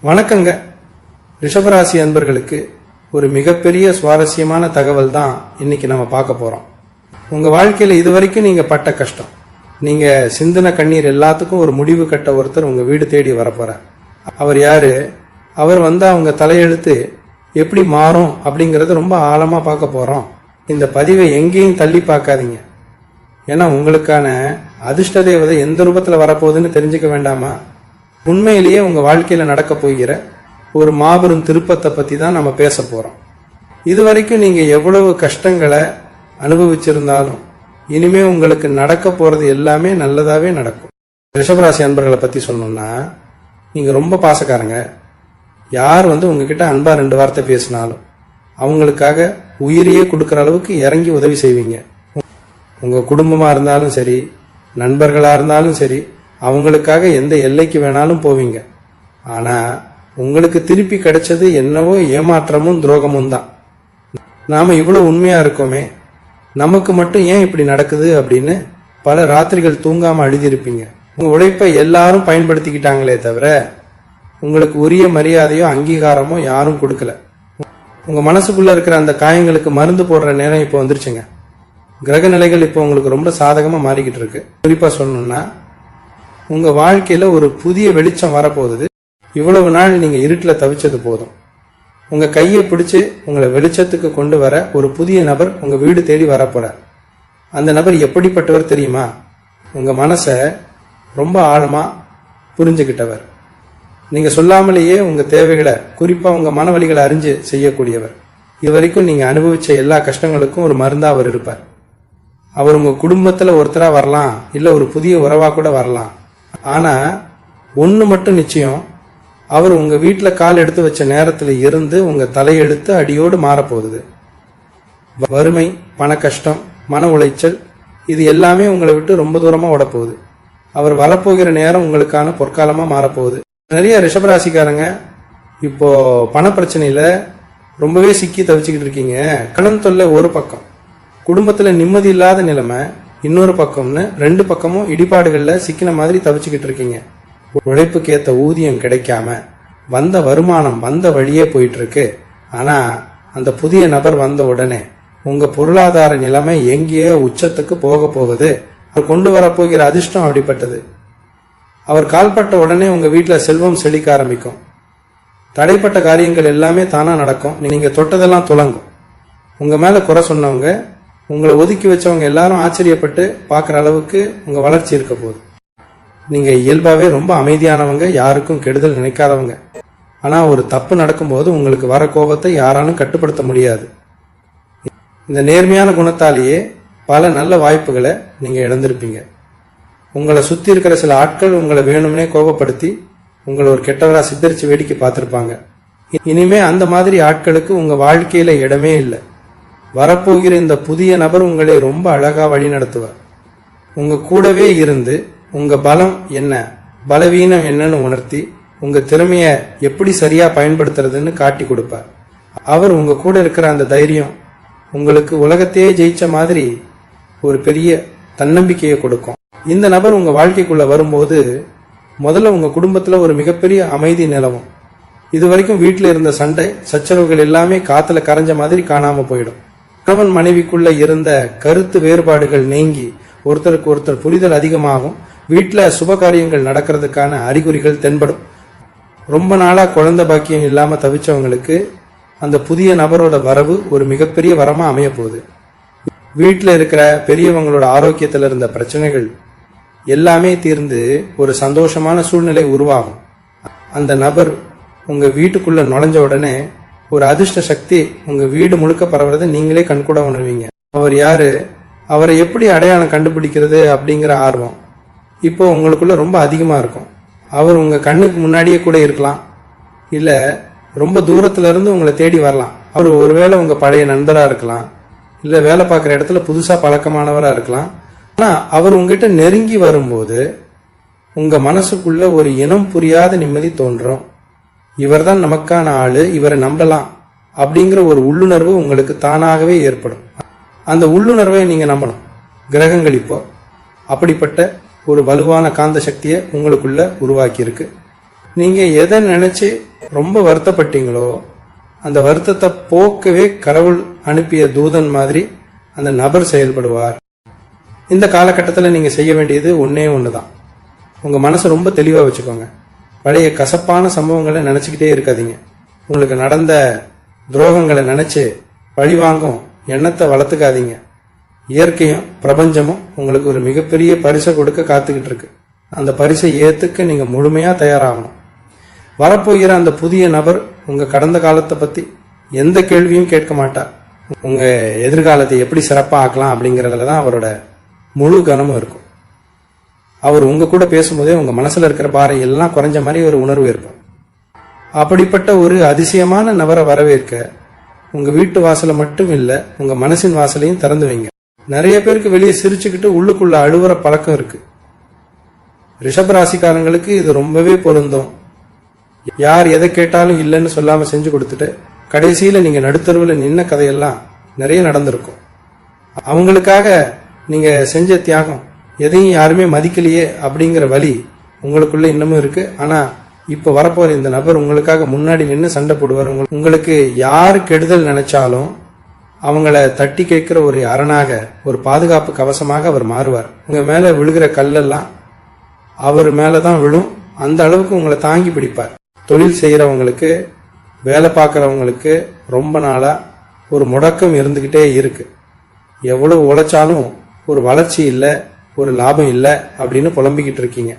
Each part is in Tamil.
வணக்கங்க. ரிஷபராசி அன்பர்களுக்கு ஒரு மிகப்பெரிய சுவாரஸ்யமான தகவல் தான் இன்னைக்கு நம்ம பார்க்க போறோம். உங்க வாழ்க்கையில இதுவரைக்கும் நீங்க பட்ட கஷ்டம், நீங்க சிந்தின கண்ணீர் எல்லாத்துக்கும் ஒரு முடிவு கட்ட ஒருத்தர் உங்க வீடு தேடி வரப்போறார். அவர் யாரு? அவர் வந்தா அவங்க தலையெழுத்து எப்படி மாறும் அப்படிங்கறத ரொம்ப ஆழமா பார்க்க போறோம். இந்த பதிவை எங்கேயும் தள்ளி பார்க்காதீங்க. ஏன்னா உங்களுக்கான அதிர்ஷ்ட தேவதை எந்த ரூபத்துல வரப்போகுதுன்னு தெரிஞ்சுக்க வேண்டாமா? உண்மையிலேயே உங்க வாழ்க்கையில நடக்க போகிற ஒரு மாபெரும் திருப்பத்தை பத்தி தான் நம்ம பேச போறோம். இதுவரைக்கும் நீங்க எவ்வளவு கஷ்டங்களை அனுபவிச்சிருந்தாலும் இனிமே உங்களுக்கு நடக்க போறது எல்லாமே நல்லதாவே நடக்கும். ரிஷபராசி அன்பர்களை பத்தி சொல்லணும்னா, நீங்க ரொம்ப பாசக்காரங்க. யார் உங்ககிட்ட அன்பா 2 வார்த்தை பேசினாலும் அவங்களுக்காக உயிரையே கொடுக்கற அளவுக்கு இறங்கி உதவி செய்வீங்க. உங்க குடும்பமா இருந்தாலும் சரி, நண்பர்களா இருந்தாலும் சரி, அவங்களுக்காக எந்த எல்லைக்கு வேணாலும் போவீங்க. ஆனா உங்களுக்கு திருப்பி கிடைச்சது என்னவோ ஏமாற்றமும் துரோகமும் தான். நாம இவ்வளவு உண்மையா இருக்கோமே, நமக்கு மட்டும் ஏன் இப்படி நடக்குது அப்படின்னு பல ராத்திரிகள் தூங்காம அழுதிருப்பீங்க. உங்க உழைப்பை எல்லாரும் பயன்படுத்திக்கிட்டாங்களே தவிர உங்களுக்கு உரிய மரியாதையோ அங்கீகாரமோ யாரும் கொடுக்கல. உங்க மனசுக்குள்ள இருக்கிற அந்த காயங்களுக்கு மருந்து போடுற நேரம் இப்போ வந்துருச்சுங்க. கிரக நிலைகள் இப்போ உங்களுக்கு ரொம்ப சாதகமா மாறிக்கிட்டு இருக்கு. குறிப்பா சொல்லணும்னா, உங்க வாழ்க்கையில ஒரு புதிய வெளிச்சம் வரப்போகுது. இவ்வளவு நாள் நீங்க இருட்டுல தவிச்சது போதும். உங்க கையை பிடிச்சு உங்களை வெளிச்சத்துக்கு கொண்டு வர ஒரு புதிய நபர் உங்க வீடு தேடி வரப்போறார். அந்த நபர் எப்படிப்பட்டவர் தெரியுமா? உங்க மனசை ரொம்ப ஆழமா புரிஞ்சுக்கிட்டவர். நீங்க சொல்லாமலேயே உங்க தேவைகளை, குறிப்பா உங்க மனவலிகளை அறிஞ்சு செய்யக்கூடியவர். இதுவரைக்கும் நீங்க அனுபவிச்ச எல்லா கஷ்டங்களுக்கும் ஒரு மருந்தா அவர் இருப்பார். அவர் உங்க குடும்பத்துல ஒருத்தரா வரலாம், இல்ல ஒரு புதிய உறவா கூட வரலாம். ஆனா ஒண்ணு மட்டும் நிச்சயம், அவர் உங்க வீட்டுல கால் எடுத்து வச்ச நேரத்துல இருந்து உங்க தலையெழுத்து அடியோடு மாறப்போகுது. வறுமை, பண கஷ்டம், மன உளைச்சல், இது எல்லாமே உங்களை விட்டு ரொம்ப தூரமா ஓடப்போகுது. அவர் வரப்போகிற நேரம் உங்களுக்கான பொற்காலமா மாறப்போகுது. நிறைய ரிஷபராசிக்காரங்க இப்போ பண பிரச்சனையில ரொம்பவே சிக்கி தவிச்சுக்கிட்டு இருக்கீங்க. கடன் தொல்லை ஒரு பக்கம், குடும்பத்துல நிம்மதி இல்லாத நிலைமை இன்னொரு பக்கம்னு 2 பக்கமும் இடிபாடுகள்ல சிக்கின மாதிரி தவிச்சுக்கிட்டு இருக்கீங்க. உழைப்புக்கு ஏத்த ஊதியம் கிடைக்காம வந்த வருமானம் வந்த வழியே போயிட்டு இருக்கு. ஆனா அந்த புதிய நபர் வந்த உடனே உங்க பொருளாதார நிலைமை எங்கேயோ உச்சத்துக்கு போக போகுது. அவர் கொண்டு வரப்போகிற அதிர்ஷ்டம் அப்படிப்பட்டது. அவர் கால்பட்ட உடனே உங்க வீட்டுல செல்வம் செழிக்க ஆரம்பிக்கும். தடைப்பட்ட காரியங்கள் எல்லாமே தானா நடக்கும். நீங்க தொட்டதெல்லாம் துலங்கும். உங்க மேல குறை சொன்னவங்க, உங்களை ஒதுக்கி வச்சவங்க எல்லாரும் ஆச்சரியப்பட்டு பாக்குற அளவுக்கு உங்க வளர்ச்சி இருக்க போகுது. நீங்க இயல்பாவே ரொம்ப அமைதியானவங்க, யாருக்கும் கெடுதல் நினைக்காதவங்க. ஆனா ஒரு தப்பு நடக்கும்போது உங்களுக்கு வர கோபத்தை யாராலும் கட்டுப்படுத்த முடியாது. இந்த நேர்மையான குணத்தாலேயே பல நல்ல வாய்ப்புகளை நீங்க இழந்திருப்பீங்க. உங்களை சுத்தி இருக்கிற சில ஆட்கள் உங்களை வேணும்னே கோபப்படுத்தி உங்களை ஒரு கெட்டவரா சித்தரிச்சு வேடிக்கை பார்த்திருப்பாங்க. இனிமே அந்த மாதிரி ஆட்களுக்கு உங்க வாழ்க்கையில இடமே இல்லை. வரப்போகிற இந்த புதிய நபர் உங்களை ரொம்ப அழகா வழி நடத்துவார். உங்க கூடவே இருந்து உங்க பலம் என்ன, பலவீனம் என்னன்னு உணர்த்தி உங்க திறமைய எப்படி சரியா பயன்படுத்துறதுன்னு காட்டி கொடுப்பார். அவர் உங்க கூட இருக்கிற அந்த தைரியம் உங்களுக்கு உலகத்தையே ஜெயிச்ச மாதிரி ஒரு பெரிய தன்னம்பிக்கையை கொடுக்கும். இந்த நபர் உங்க வாழ்க்கைக்குள்ள வரும்போது முதல்ல உங்க குடும்பத்துல ஒரு மிகப்பெரிய அமைதி நிலவும். இது வரைக்கும் வீட்டுல இருந்த சண்டை சச்சரவுகள் எல்லாமே காத்துல கரைஞ்ச மாதிரி காணாம போயிடும். கணவன் மனைவிக்குள்ள இருந்த கருத்து வேறுபாடுகள் நீங்கி ஒருத்தருக்கு ஒருத்தர் புரிதல் அதிகமாகும். வீட்டுல சுப காரியங்கள் நடக்கிறதுக்கான அறிகுறிகள் தென்படும். ரொம்ப நாளா குழந்தை பாக்கியம் இல்லாம தவிச்சவங்களுக்கு அந்த புதிய நபரோட வரவு ஒரு மிகப்பெரிய வரமா அமைய போகுது. வீட்டுல இருக்கிற பெரியவங்களோட ஆரோக்கியத்துல இருந்த பிரச்சனைகள் எல்லாமே தீர்ந்து ஒரு சந்தோஷமான சூழ்நிலை உருவாகும். அந்த நபர் உங்க வீட்டுக்குள்ள நுழைஞ்ச உடனே ஒரு அதிர்ஷ்ட சக்தி உங்க வீடு முழுக்க பரவுறதை நீங்களே கண்கூட உணர்வீங்க. அவர் யாரு, அவரை எப்படி அடையாளம் கண்டுபிடிக்கிறது அப்படிங்கிற ஆர்வம் இப்போ உங்களுக்குள்ள ரொம்ப அதிகமா இருக்கும். அவர் உங்க கண்ணுக்கு முன்னாடியே கூட இருக்கலாம், இல்ல ரொம்ப தூரத்துல இருந்து உங்களை தேடி வரலாம். அவர் ஒருவேளை உங்க பழைய நண்பரா இருக்கலாம், இல்ல வேலை பார்க்குற இடத்துல புதுசா பழக்கமானவரா இருக்கலாம். ஆனா அவர் உங்ககிட்ட நெருங்கி வரும்போது உங்க மனசுக்குள்ள ஒரு இனம் புரியாத நிம்மதி தோன்றும். இவர் தான் நமக்கான ஆளு, இவரை நம்பலாம் அப்படிங்கிற ஒரு உள்ளுணர்வு உங்களுக்கு தானாகவே ஏற்படும். அந்த உள்ளுணர்வை நீங்க நம்பணும். கிரகங்கள் இப்போ அப்படிப்பட்ட ஒரு வலுவான காந்த சக்தியை உங்களுக்குள்ள உருவாக்கி இருக்கு. நீங்க எதை நினைச்சு ரொம்ப வருத்தப்பட்டீங்களோ அந்த வருத்தத்தை போக்கவே கடவுள் அனுப்பிய தூதன் மாதிரி அந்த நபர் செயல்படுவார். இந்த காலகட்டத்தில் நீங்க செய்ய வேண்டியது ஒன்னே ஒண்ணுதான். உங்க மனசை ரொம்ப தெளிவா வச்சுக்கோங்க. பழைய கசப்பான சம்பவங்களை நினைச்சுக்கிட்டே இருக்காதீங்க. உங்களுக்கு நடந்த துரோகங்களை நினைச்சு பழிவாங்கும் எண்ணத்தை வளர்த்துக்காதீங்க. இயற்கையும் பிரபஞ்சமும் உங்களுக்கு ஒரு மிகப்பெரிய பரிசை கொடுக்க காத்துக்கிட்டு இருக்கு. அந்த பரிசை ஏத்துக்க நீங்க முழுமையா தயாராகணும். வரப்போகிற அந்த புதிய நபர் உங்க கடந்த காலத்தை பத்தி எந்த கேள்வியும் கேட்க மாட்டார். உங்க எதிர்காலத்தை எப்படி சிறப்பா ஆக்கலாம் அப்படிங்கறதுல தான் அவரோட முழு கனமும் இருக்கும். அவர் உங்க கூட பேசும்போதே உங்க மனசுல இருக்கிற பாறை எல்லாம் குறைஞ்ச மாதிரி ஒரு உணர்வு இருக்கும். அப்படிப்பட்ட ஒரு அதிசயமான நபரை வரவேற்க உங்க வீட்டு வாசலை மட்டும் இல்ல, உங்க மனசின் வாசலையும் திறந்து வைங்க. நிறைய பேருக்கு வெளியே சிரிச்சுக்கிட்டு உள்ளுக்குள்ள அழுவுற பழக்கம் இருக்கு. ரிஷபராசிக்காரங்களுக்கு இது ரொம்பவே பொருந்தும். யார் எதை கேட்டாலும் இல்லைன்னு சொல்லாம செஞ்சு கொடுத்துட்டு கடைசியில நீங்க நடுத்தருவில் நின்ன கதையெல்லாம் நிறைய நடந்திருக்கும். அவங்களுக்காக நீங்க செஞ்ச தியாகம் எதையும் யாருமே மதிக்கலையே அப்படிங்கிற வலி உங்களுக்குள்ள இன்னமும் இருக்கு. ஆனா இப்ப வரப்போற இந்த நபர் உங்களுக்காக முன்னாடி நின்று சண்டை போடுவார். உங்களுக்கு யாரு கெடுதல் நினைச்சாலும் அவங்கள தட்டி கேட்கிற ஒரு அரணாக, ஒரு பாதுகாப்பு கவசமாக அவர் மாறுவார். உங்க மேல விழுகிற கல்லெல்லாம் அவர் மேலதான் விழும். அந்த அளவுக்கு உங்களை தாங்கி பிடிப்பார். தொழில் செய்யறவங்களுக்கு, வேலை பார்க்கறவங்களுக்கு ரொம்ப நாளா ஒரு முடக்கம் இருந்துகிட்டே இருக்கு. எவ்வளவு உழைச்சாலும் ஒரு வளர்ச்சி இல்லை, ஒரு லாபம் இல்லை அப்படின்னு புலம்பிக்கிட்டு இருக்கீங்க.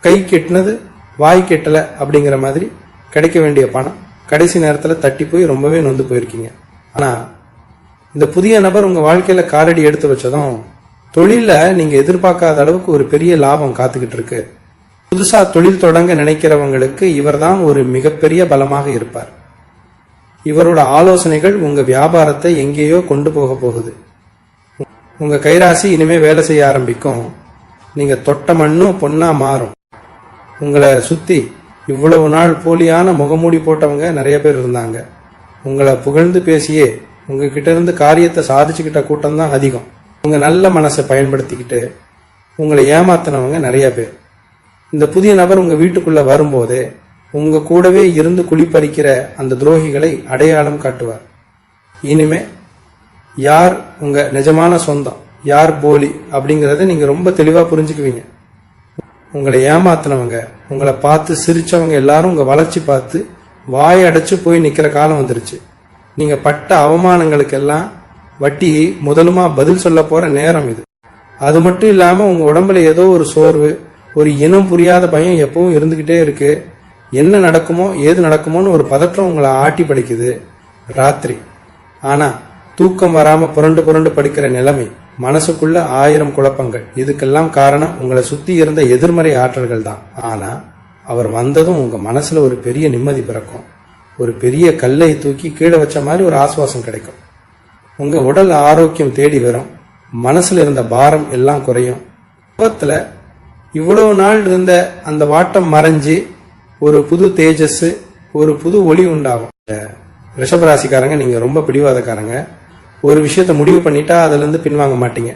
கை கெட்டினது வாய் கெட்டல அப்படிங்கிற மாதிரி கிடைக்க வேண்டிய பணம் கடைசி நேரத்தில் தட்டி போய் ரொம்பவே நொந்து போயிருக்கீங்க. ஆனா இந்த புதிய நபர் உங்க வாழ்க்கையில காலடி எடுத்து வச்சதும் தொழில நீங்க எதிர்பார்க்காத அளவுக்கு ஒரு பெரிய லாபம் காத்துக்கிட்டு இருக்கு. புதுசா தொழில் தொடங்க நினைக்கிறவங்களுக்கு இவர்தான் ஒரு மிகப்பெரிய பலமாக இருப்பார். இவரோட ஆலோசனைகள் உங்க வியாபாரத்தை எங்கேயோ கொண்டு போக போகுது. உங்க கைராசி இனிமே வேலை செய்ய ஆரம்பிக்கும். நீங்க தொட்ட மண்ணும் பொன்னா மாறும். உங்களை சுத்தி இவ்வளவு நாள் போலியான முகமூடி போட்டவங்க நிறைய பேர் இருந்தாங்க. உங்களை புகழ்ந்து பேசியே உங்ககிட்ட இருந்து காரியத்தை சாதிச்சுக்கிட்ட கூட்டம் தான் அதிகம். உங்க நல்ல மனசை பயன்படுத்திக்கிட்டு உங்களை ஏமாத்தினவங்க நிறைய பேர். இந்த புதிய நபர் உங்க வீட்டுக்குள்ள வரும்போதே உங்க கூடவே இருந்து குளிப்பறிக்கிற அந்த துரோகிகளை அடையாளம் காட்டுவார். இனிமே யார் உங்க நிஜமான சொந்தம், யார் போலி அப்படிங்கறத நீங்க ரொம்ப தெளிவா புரிஞ்சுக்குவீங்க. உங்களை ஏமாத்தினவங்க, உங்களை பார்த்து சிரிச்சவங்க எல்லாரும் உங்க வளர்ச்சி பார்த்து வாய் அடைச்சு போய் நிக்கிற காலம் வந்துருச்சு. நீங்க பட்ட அவமானங்களுக்கெல்லாம் வட்டி முதலுமா பதில் சொல்ல போற நேரம் இது. அது மட்டும் இல்லாம உங்க உடம்புல ஏதோ ஒரு சோர்வு, ஒரு இனம் புரியாத பயம் எப்பவும் இருந்துகிட்டே இருக்கு. என்ன நடக்குமோ ஏது நடக்குமோன்னு ஒரு பதற்றம் உங்களை ஆட்டி படிக்குது ராத்திரி. ஆனா தூக்கம் வராம புரண்டு புரண்டு படிக்கிற நிலைமை, மனசுக்குள்ள 1000 குழப்பங்கள். இதுக்கெல்லாம் காரணம் உங்களை சுத்தி இருந்த எதிர்மறை ஆற்றல்கள் தான். ஆனா அவர் வந்ததும் உங்க மனசுல ஒரு பெரிய நிம்மதி பிறக்கும். ஒரு பெரிய கல்லை தூக்கி கீழே வச்ச மாதிரி ஒரு ஆசுவாசம் கிடைக்கும். உங்க உடல் ஆரோக்கியம் தேடி வரும். மனசுல இருந்த பாரம் எல்லாம் குறையும். முகத்துல இவ்வளவு நாள் இருந்த அந்த வாட்டம் மறைஞ்சு ஒரு புது தேஜஸ், ஒரு புது ஒளி உண்டாகும். ரிஷபராசிக்காரங்க நீங்க ரொம்ப பிடிவாதக்காரங்க. ஒரு விஷயத்த முடிவு பண்ணிட்டா அதுல இருந்து பின்வாங்க மாட்டீங்க.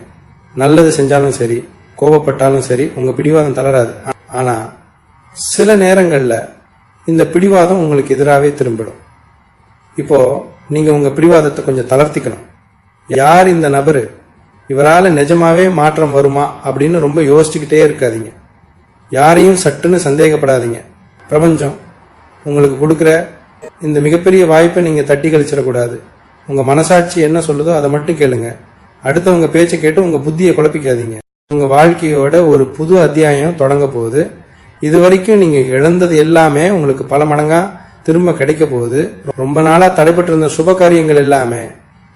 நல்லது செஞ்சாலும் சரி, கோபப்பட்டாலும் சரி, உங்க பிடிவாதம் தளராது. ஆனா சில நேரங்கள்ல இந்த பிடிவாதம் உங்களுக்கு எதிராகவே திரும்பிடும். இப்போ நீங்க உங்க பிடிவாதத்தை கொஞ்சம் தளர்த்திக்கணும். யார் இந்த நபரு, இவரால நிஜமாவே மாற்றம் வருமா அப்படின்னு ரொம்ப யோசிச்சுக்கிட்டே இருக்காதீங்க. யாரையும் சட்டுன்னு சந்தேகப்படாதீங்க. பிரபஞ்சம் உங்களுக்கு கொடுக்கிற இந்த மிகப்பெரிய வாய்ப்பை நீங்க தட்டி கழிச்சிடக்கூடாது. உங்க மனசாட்சி என்ன சொல்லுதோ அதை மட்டும் கேளுங்க. அடுத்தவங்க பேச்சை கேட்டு உங்க புத்தியை குழப்பிக்காதீங்க. உங்க வாழ்க்கையோட ஒரு புது அத்தியாயம் தொடங்க போகுது. இது வரைக்கும் நீங்க இழந்தது எல்லாமே உங்களுக்கு பல மடங்கா திரும்ப கிடைக்க போகுது. ரொம்ப நாளா தடைபட்டு இருந்த சுப காரியங்கள் எல்லாமே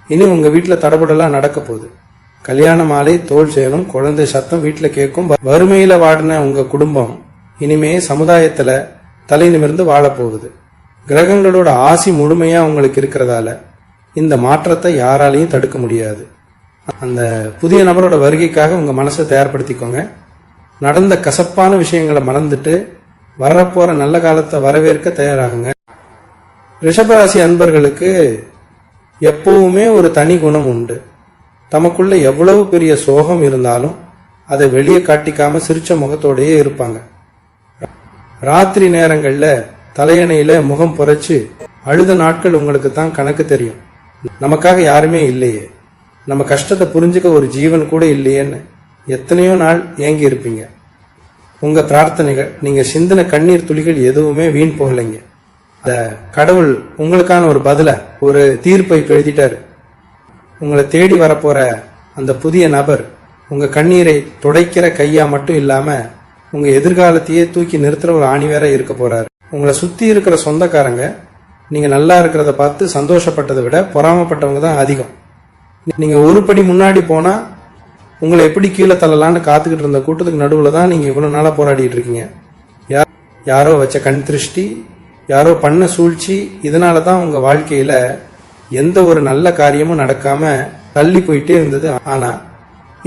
இனி உங்க வீட்டுல தடைபடலாம் நடக்க போகுது. கல்யாண மாலை, தோல் சேரும், குழந்தை சத்தம் வீட்டுல கேட்கும். வறுமையில வாடின உங்க குடும்பம் இனிமே சமுதாயத்துல தலை நிமிர்ந்து வாழப்போகுது. கிரகங்களோட ஆசி முழுமையா உங்களுக்கு இருக்கிறதால இந்த மாற்றத்தை யாராலையும் தடுக்க முடியாது. அந்த புதிய நபரோட வருகைக்காக உங்க மனசை தயார்படுத்திக்கோங்க. நடந்த கசப்பான விஷயங்களை மறந்துட்டு வரப்போற நல்ல காலத்தை வரவேற்க தயாராகுங்க. ரிஷபராசி அன்பர்களுக்கு எப்பவுமே ஒரு தனி குணம் உண்டு. தமக்குள்ள எவ்வளவு பெரிய சோகம் இருந்தாலும் அதை வெளியே காட்டிக்காம சிரிச்ச முகத்தோடயே இருப்பாங்க. ராத்திரி நேரங்கள்ல தலையணையில முகம் புரைச்சு அழுத நாட்கள் உங்களுக்கு தான் கணக்கு தெரியும். நமக்காக யாருமே இல்லையே, நம்ம கஷ்டத்தை புரிஞ்சுக்க ஒரு ஜீவன் கூட இல்லையேன்னு எத்தனையோ நாள் ஏங்கி இருப்பீங்க. உங்க பிரார்த்தனைகள், நீங்க சிந்தின கண்ணீர் துளிகள் எதுவுமே வீண் போகலைங்க. அந்த கடவுள் உங்களுக்கான ஒரு பதில, ஒரு தீர்ப்பை எழுதிட்டாரு. உங்களை தேடி வரப்போற அந்த புதிய நபர் உங்க கண்ணீரை துடைக்கிற கையா மட்டும் இல்லாம உங்க எதிர்காலத்தையே தூக்கி நிறுத்துற ஒரு ஆணி வேற இருக்க போறாரு. உங்களை சுத்தி இருக்கிற சொந்தக்காரங்க நீங்க நல்லா இருக்கிறத பார்த்து சந்தோஷப்பட்டதை விட பொறாமப்பட்டவங்க தான் அதிகம். நீங்க ஒரு படி முன்னாடி போனா உங்களை எப்படி கீழே தள்ளலான்னு காத்துக்கிட்டு இருந்த கூட்டத்துக்கு நடுவில் தான் நீங்க இவ்வளவு நாளா போராடிட்டு இருக்கீங்க. யாரோ வச்ச கண் திருஷ்டி, யாரோ பண்ண சூழ்ச்சி, இதனாலதான் உங்க வாழ்க்கையில எந்த ஒரு நல்ல காரியமும் நடக்காம தள்ளி போயிட்டே இருந்தது. ஆனா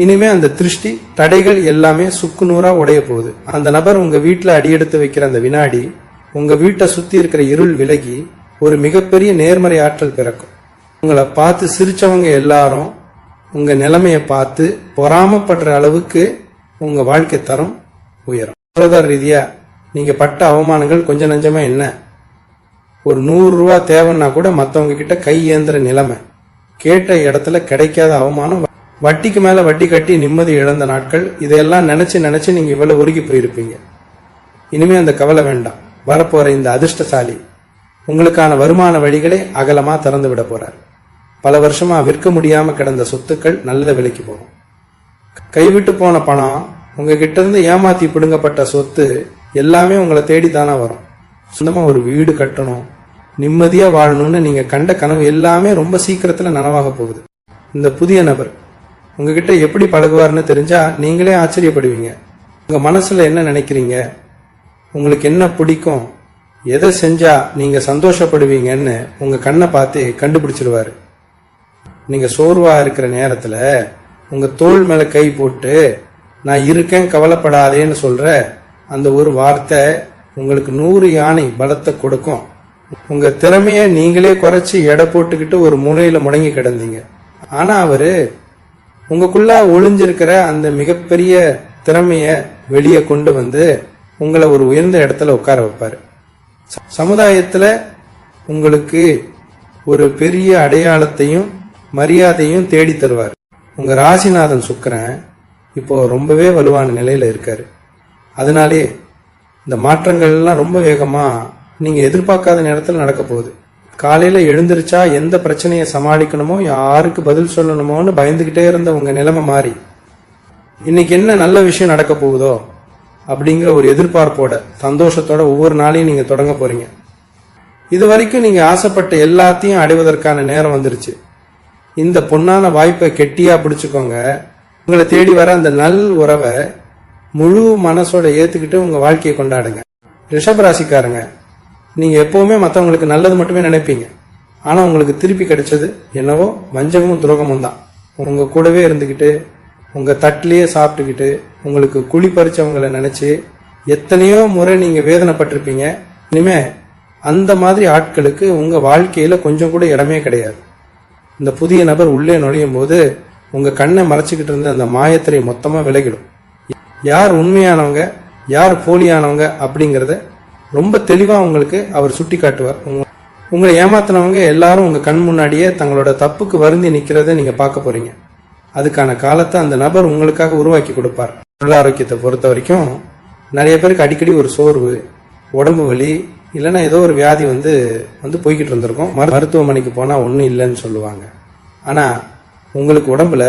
இனிமே அந்த திருஷ்டி தடைகள் எல்லாமே சுக்குநூறா உடைய போகுது. அந்த நபர் உங்க வீட்டுல அடியெடுத்து வைக்கிற அந்த வினாடி உங்க வீட்டை சுத்தி இருக்கிற இருள் விலகி ஒரு மிகப்பெரிய நேர்மறை ஆற்றல் பிறக்கும். உங்களை பார்த்து சிரிச்சவங்க எல்லாரும் உங்க நிலைமையை பார்த்து பொறாமப்படுற அளவுக்கு உங்க வாழ்க்கை தரம் உயரும். பொருளாதார ரீதியா நீங்க பட்ட அவமானங்கள் கொஞ்சம் நஞ்சமா என்ன? ஒரு 100 ரூபா தேவைன்னா கூட மத்தவங்க கிட்ட கை ஏந்திர நிலைமை, கேட்ட இடத்துல கிடைக்காத அவமானம், வட்டிக்கு மேல வட்டி கட்டி நிம்மதி இழந்த நாட்கள், இதையெல்லாம் நினைச்சு நீங்க இவ்வளவு உருகி போயிருப்பீங்க. இனிமே அந்த கவலை வேண்டாம். வரப்போற இந்த அதிர்ஷ்டசாலி உங்களுக்கான வருமான வழிகளை அகலமா திறந்து விட போறார். பல வருஷமா விற்க முடியாம கிடந்த சொத்துக்கள் நல்ல விலைக்கு போகும். கைவிட்டு போன பணம், உங்ககிட்ட இருந்து ஏமாத்தி பிடுங்கப்பட்ட சொத்து எல்லாமே உங்களை தேடித்தானே வரும். சொந்தமா ஒரு வீடு கட்டணும், நிம்மதியா வாழணும்னு நீங்க கண்ட கனவு எல்லாமே ரொம்ப சீக்கிரத்துல நனவாக போகுது. இந்த புதிய நபர் உங்ககிட்ட எப்படி பழகுவார்னு தெரிஞ்சா நீங்களே ஆச்சரியப்படுவீங்க. உங்க மனசுல என்ன நினைக்கிறீங்க, உங்களுக்கு என்ன பிடிக்கும், எதை செஞ்சா நீங்க சந்தோஷப்படுவீங்கன்னு உங்க கண்ணை பார்த்து கண்டுபிடிச்சிருவாரு. நீங்க சோர்வா இருக்கிற நேரத்துல உங்க தோள் மேல கை போட்டு நான் இருக்கேன் கவலைப்படாதேன்னு சொல்ற அந்த ஒரு வார்த்தை உங்களுக்கு 100 யானை பலத்தை கொடுக்கும். உங்க திறமைய நீங்களே குறைச்சி எடை போட்டுக்கிட்டு ஒரு மூலையில முடங்கி கிடந்தீங்க. ஆனா அவரு உங்களுக்குள்ள ஒளிஞ்சிருக்கிற அந்த மிகப்பெரிய திறமைய வெளியே கொண்டு வந்து உங்களை ஒரு உயர்ந்த இடத்துல உட்கார வைப்பாரு. சமுதாயத்துல உங்களுக்கு ஒரு பெரிய அடையாளத்தையும் மரியாதையும் தேடி தருவார். உங்க ராசிநாதன் சுக்கிரன் இப்போ ரொம்பவே வலுவான நிலையில இருக்காரு. அதனாலே இந்த மாற்றங்கள் எல்லாம் ரொம்ப வேகமா நீங்க எதிர்பார்க்காத நேரத்தில் நடக்க போகுது. காலையில எழுந்திருச்சா எந்த பிரச்சனையை சமாளிக்கணுமோ, யாருக்கு பதில் சொல்லணுமோன்னு பயந்துகிட்டே இருந்த உங்க நிலைமை மாறி இன்னைக்கு என்ன நல்ல விஷயம் நடக்க போகுதோ அப்படிங்கிற ஒரு எதிர்பார்ப்போட சந்தோஷத்தோட ஒவ்வொரு நாளையும் நீங்க தொடங்க போறீங்க. இது வரைக்கும் நீங்க ஆசைப்பட்ட எல்லாத்தையும் அடைவதற்கான நேரம் வந்துருச்சு. இந்த பொன்னான வாய்ப்பை கெட்டியா பிடிச்சுக்கோங்க. உங்களை தேடி வர அந்த நல் உறவை முழு மனசோட ஏத்துக்கிட்டு உங்க வாழ்க்கையை கொண்டாடுங்க. ரிஷபராசிக்காரங்க, நீங்க எப்பவுமே மற்றவங்களுக்கு நல்லது மட்டுமே நினைப்பீங்க. ஆனா உங்களுக்கு திருப்பி கிடைச்சது என்னவோ வஞ்சகமும் துரோகமும் தான். உங்க கூடவே இருந்துகிட்டு உங்க தட்டிலேயே சாப்பிட்டுக்கிட்டு உங்களுக்கு குழி பறிச்சவங்களை நினைச்சு எத்தனையோ முறை நீங்க வேதனைப்பட்டிருப்பீங்க. இனிமே அந்த மாதிரி ஆட்களுக்கு உங்க வாழ்க்கையில கொஞ்சம் கூட இடமே கிடையாது. இந்த புதிய நபர் உள்ளே நுழையும் போது உங்க கண்ணை மறைச்சுக்கிட்டு இருந்த அந்த மாயத்திரை மொத்தமா விலகிடும். யார் உண்மையானவங்க யார் போலியானவங்க அப்படிங்கறத ரொம்ப தெளிவா உங்களுக்கு அவர் சுட்டி காட்டுவார். உங்களை ஏமாத்தினவங்க எல்லாரும் உங்க கண் முன்னாடியே தங்களோட தப்புக்கு வருந்தி நிக்கிறத நீங்க பார்க்க போறீங்க. அதுக்கான காலத்தை அந்த நபர் உங்களுக்காக உருவாக்கி கொடுப்பார். உடல் ஆரோக்கியத்தை பொறுத்த வரைக்கும் நிறைய பேருக்கு அடிக்கடி ஒரு சோர்வு, உடம்பு வலி, இல்லைன்னா ஏதோ ஒரு வியாதி வந்து போய்கிட்டு இருந்திருக்கும். மருத்துவமனைக்கு போனா ஒன்றும் இல்லைன்னு சொல்லுவாங்க. ஆனா உங்களுக்கு உடம்புல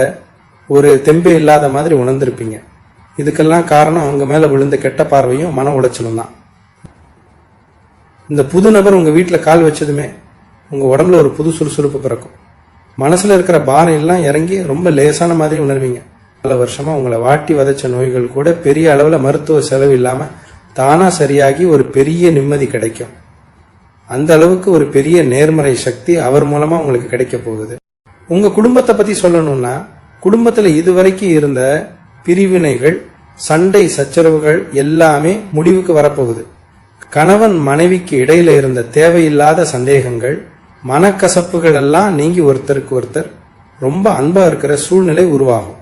ஒரு தெம்பே இல்லாத மாதிரி உணர்ந்திருப்பீங்க. இதுக்கெல்லாம் காரணம் உங்க மேல விழுந்த கெட்ட பார்வையும் மன உளைச்சலும் தான். இந்த புது நபர் உங்க வீட்டுல கால் வச்சதுமே உங்க உடம்புல ஒரு புது சுறுசுறுப்பு பிறக்கும். மனசுல இருக்கிற பாரம் எல்லாம் இறங்கி ரொம்ப லேசான மாதிரி உணர்வீங்க. பல வருஷமா உங்களை வாட்டி வதைச்ச நோய்கள் கூட பெரிய அளவுல மருத்துவ செலவு இல்லாம தானா சரியாகி ஒரு பெரிய நிம்மதி கிடைக்கும். அந்த அளவுக்கு ஒரு பெரிய நேர்மறை சக்தி அவர் மூலமா உங்களுக்கு கிடைக்க போகுது. உங்க குடும்பத்தை பத்தி சொல்லணும்னா, குடும்பத்துல இதுவரைக்கும் இருந்த பிரிவினைகள், சண்டை சச்சரவுகள் எல்லாமே முடிவுக்கு வரப்போகுது. கணவன் மனைவிக்கு இடையில இருந்த தேவையில்லாத சந்தேகங்கள், மனக்கசப்புகள் எல்லாம் நீங்கி ஒருத்தருக்கு ஒருத்தர் ரொம்ப அன்பா இருக்கிற சூழ்நிலை உருவாகும்.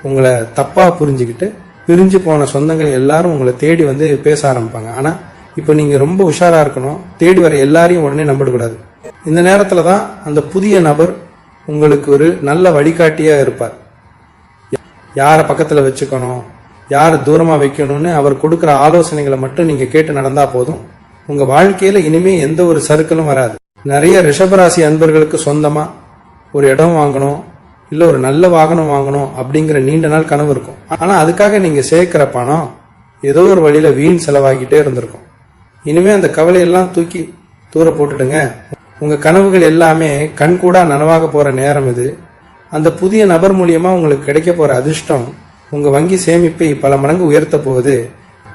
உங்களை தப்பா புரிஞ்சுக்கிட்டு பிரிஞ்சு போன சொந்தங்கள் எல்லாரும் உங்களை தேடி வந்து பேச ஆரம்பிப்பாங்க. ஆனா இப்போ நீங்க ரொம்ப உஷாரா இருக்கணும். தேடி வர எல்லாரையும் உடனே நம்பிடக்கூடாது. இந்த நேரத்துல தான் அந்த புதிய நபர் உங்களுக்கு ஒரு நல்ல வழிகாட்டியா இருப்பார். யாரை பக்கத்துல வச்சுக்கணும், யாரை தூரமா வைக்கணும்னு அவர் கொடுக்கிற ஆலோசனைகளை மட்டும் நீங்க கேட்டு நடந்தா போதும். உங்க வாழ்க்கையில இனிமே எந்த ஒரு சறுக்கலும் வராது. நிறைய ரிஷபராசி அன்பர்களுக்கு சொந்தமா ஒரு இடம் வாங்கணும், இல்ல ஒரு நல்ல வாகனம் வாங்கணும் அப்படிங்கிற நீண்ட நாள் கனவு இருக்கும். ஆனா அதுக்காக நீங்க சேர்க்கிற பணம் ஏதோ ஒரு வழியில வீண் செலவாகிட்டே இருந்திருக்கும். இனிமே அந்த கவலையெல்லாம் தூக்கி தூர போட்டுடுங்க. உங்க கனவுகள் எல்லாமே கண்கூடா நனவாக போற நேரம் இது. அந்த புதிய நபர் மூலியமா உங்களுக்கு கிடைக்க போற அதிர்ஷ்டம் உங்க வங்கி சேமிப்பை பல மடங்கு உயர்த்த போகுது.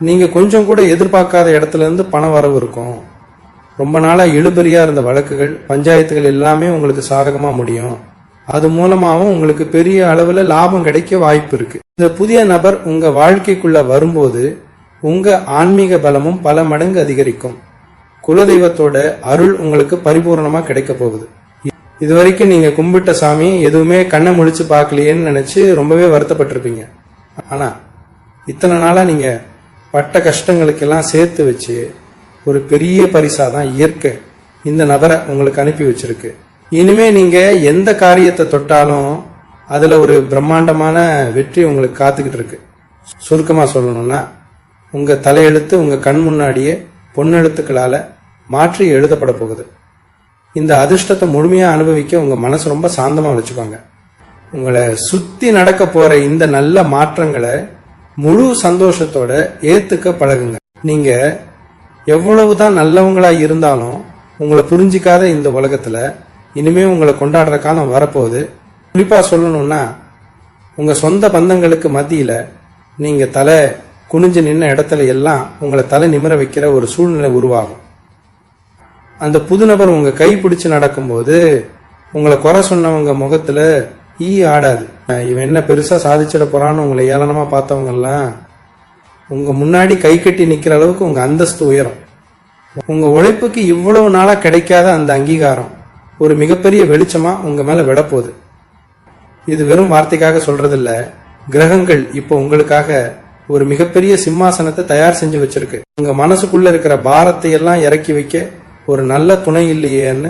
நீங்க கொஞ்சம் கூட எதிர்பார்க்காத இடத்துல இருந்து பண வரவு இருக்கும். ரொம்ப நாளா இழுபறியா இருந்த வழக்குகள், பஞ்சாயத்துகள் எல்லாமே உங்களுக்கு சாதகமா முடியும். அது மூலமாவும் உங்களுக்கு பெரிய அளவுல லாபம் கிடைக்க வாய்ப்பு இருக்கு. இந்த புதிய நபர் உங்க வாழ்க்கைக்குள்ள வரும்போது உங்க ஆன்மீக பலமும் பல மடங்கு அதிகரிக்கும். குலதெய்வத்தோட அருள் உங்களுக்கு பரிபூர்ணமா கிடைக்க போகுது. இதுவரைக்கும் நீங்க கும்பிட்ட சாமி எதுவுமே கண்ணை முழிச்சு பார்க்கலையேன்னு நினைச்சு ரொம்பவே வருத்தப்பட்டிருப்பீங்க. ஆனா இத்தனை நாளா நீங்க பட்ட கஷ்டங்களுக்கெல்லாம் சேர்த்து வச்சு ஒரு பெரிய பரிசாதான் இயற்கை இந்த நபரை உங்களுக்கு அனுப்பி வச்சிருக்கு. இனிமே நீங்க எந்த காரியத்தை தொட்டாலும் அதுல ஒரு பிரம்மாண்டமான வெற்றி உங்களுக்கு காத்துக்கிட்டு இருக்கு. சுருக்கமா சொல்லணும்னா உங்க தலையெழுத்து உங்க கண் முன்னாடியே பொன்னெழுத்துக்களால மாற்றி எழுதப்பட போகுது. இந்த அதிர்ஷ்டத்தை முழுமையா அனுபவிக்க உங்க மனசு ரொம்ப சாந்தமா வச்சுக்கோங்க. உங்களை சுத்தி நடக்க போற இந்த நல்ல மாற்றங்களை முழு சந்தோஷத்தோட ஏத்துக்க பழகுங்க. நீங்க எவ்வளவுதான் நல்லவங்களா இருந்தாலும் உங்களை புரிஞ்சிக்காத இந்த உலகத்துல இனிமே உங்களை கொண்டாடுற காலம் வரப்போகுது. குறிப்பா சொல்லணும்னா உங்க சொந்த பந்தங்களுக்கு மத்தியில நீங்க தலை குனிஞ்சு நின்ன இடத்துல எல்லாம் உங்களை தலை நிமிர வைக்கிற ஒரு சூழ்நிலை உருவாகும். அந்த புது நபர் உங்க கை பிடிச்சு நடக்கும்போது உங்களை குறை சொன்னவங்க முகத்துல ஈ ஆடாது. இவன் என்ன பெருசா சாதிச்சிட போறான்னு உங்களை ஏளனமா பார்த்தவங்க எல்லாம் உங்க முன்னாடி கை கட்டி நிக்கிற அளவுக்கு உங்க அந்தஸ்து உயரும். உங்க உழைப்புக்கு இவ்வளவு நாளா கிடைக்காத அந்த அங்கீகாரம் ஒரு மிகப்பெரிய வெளிச்சமா உங்க மேல விடப்போகுது. இது வெறும் வார்த்தைக்காக சொல்றது இல்ல. கிரகங்கள் இப்போ உங்களுக்காக ஒரு மிகப்பெரிய சிம்மாசனத்தை தயார் செஞ்சு வச்சிருக்கு. உங்க மனசுக்குள்ள இருக்கிற பாரத்தை எல்லாம் இறக்கி வைக்க ஒரு நல்ல துணை இல்லையேன்னு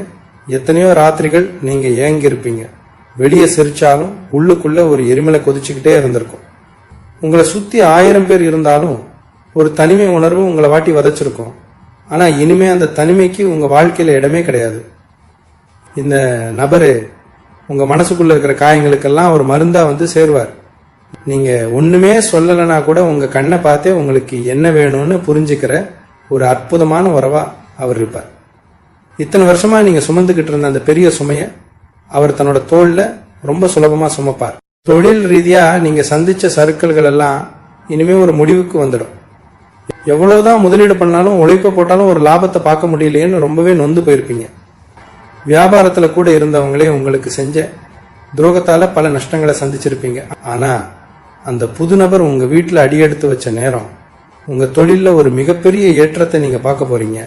எத்தனையோ ராத்திரிகள் நீங்க ஏங்கி இருப்பீங்க. வெளியே சிரிச்சாலும் உள்ளுக்குள்ள ஒரு எரிமலை கொதிச்சுக்கிட்டே இருந்திருக்கும். உங்களை சுத்தி 1000 பேர் இருந்தாலும் ஒரு தனிமை உணர்வு உங்களை வாட்டி வதைச்சிருக்கும். ஆனா இனிமே அந்த தனிமைக்கு உங்க வாழ்க்கையில இடமே கிடையாது. இந்த நபரு உங்க மனசுக்குள்ள இருக்கிற காயங்களுக்கெல்லாம் ஒரு மருந்தா வந்து சேருவார். நீங்க ஒண்ணுமே சொல்லலைன்னா கூட உங்க கண்ணை பார்த்தே உங்களுக்கு என்ன வேணும்னு புரிஞ்சுக்கிற ஒரு அற்புதமான உறவா அவர் இருப்பார். இத்தனை வருஷமா நீங்க சுமந்துகிட்டு இருந்த அந்த பெரிய சுமைய அவர் தன்னோட தோல்ல ரொம்ப சுலபமா சுமப்பார். தொழில் ரீதியா நீங்க சந்திச்ச சறுக்கல்கள் எல்லாம் இனிமே ஒரு முடிவுக்கு வந்துடும். எவ்வளவுதான் முதலீடு பண்ணாலும் உழைப்ப போட்டாலும் ஒரு லாபத்தை பார்க்க முடியலையேன்னு ரொம்பவே நொந்து போயிருப்பீங்க. வியாபாரத்துல கூட இருந்தவங்களே உங்களுக்கு செஞ்ச துரோகத்தால பல நஷ்டங்களை சந்திச்சிருப்பீங்க. ஆனா அந்த புது நபர் உங்க வீட்டுல அடியெடுத்து வச்ச நேரம் உங்க தொழில ஒரு மிகப்பெரிய ஏற்றத்தை நீங்க பார்க்க போறீங்க.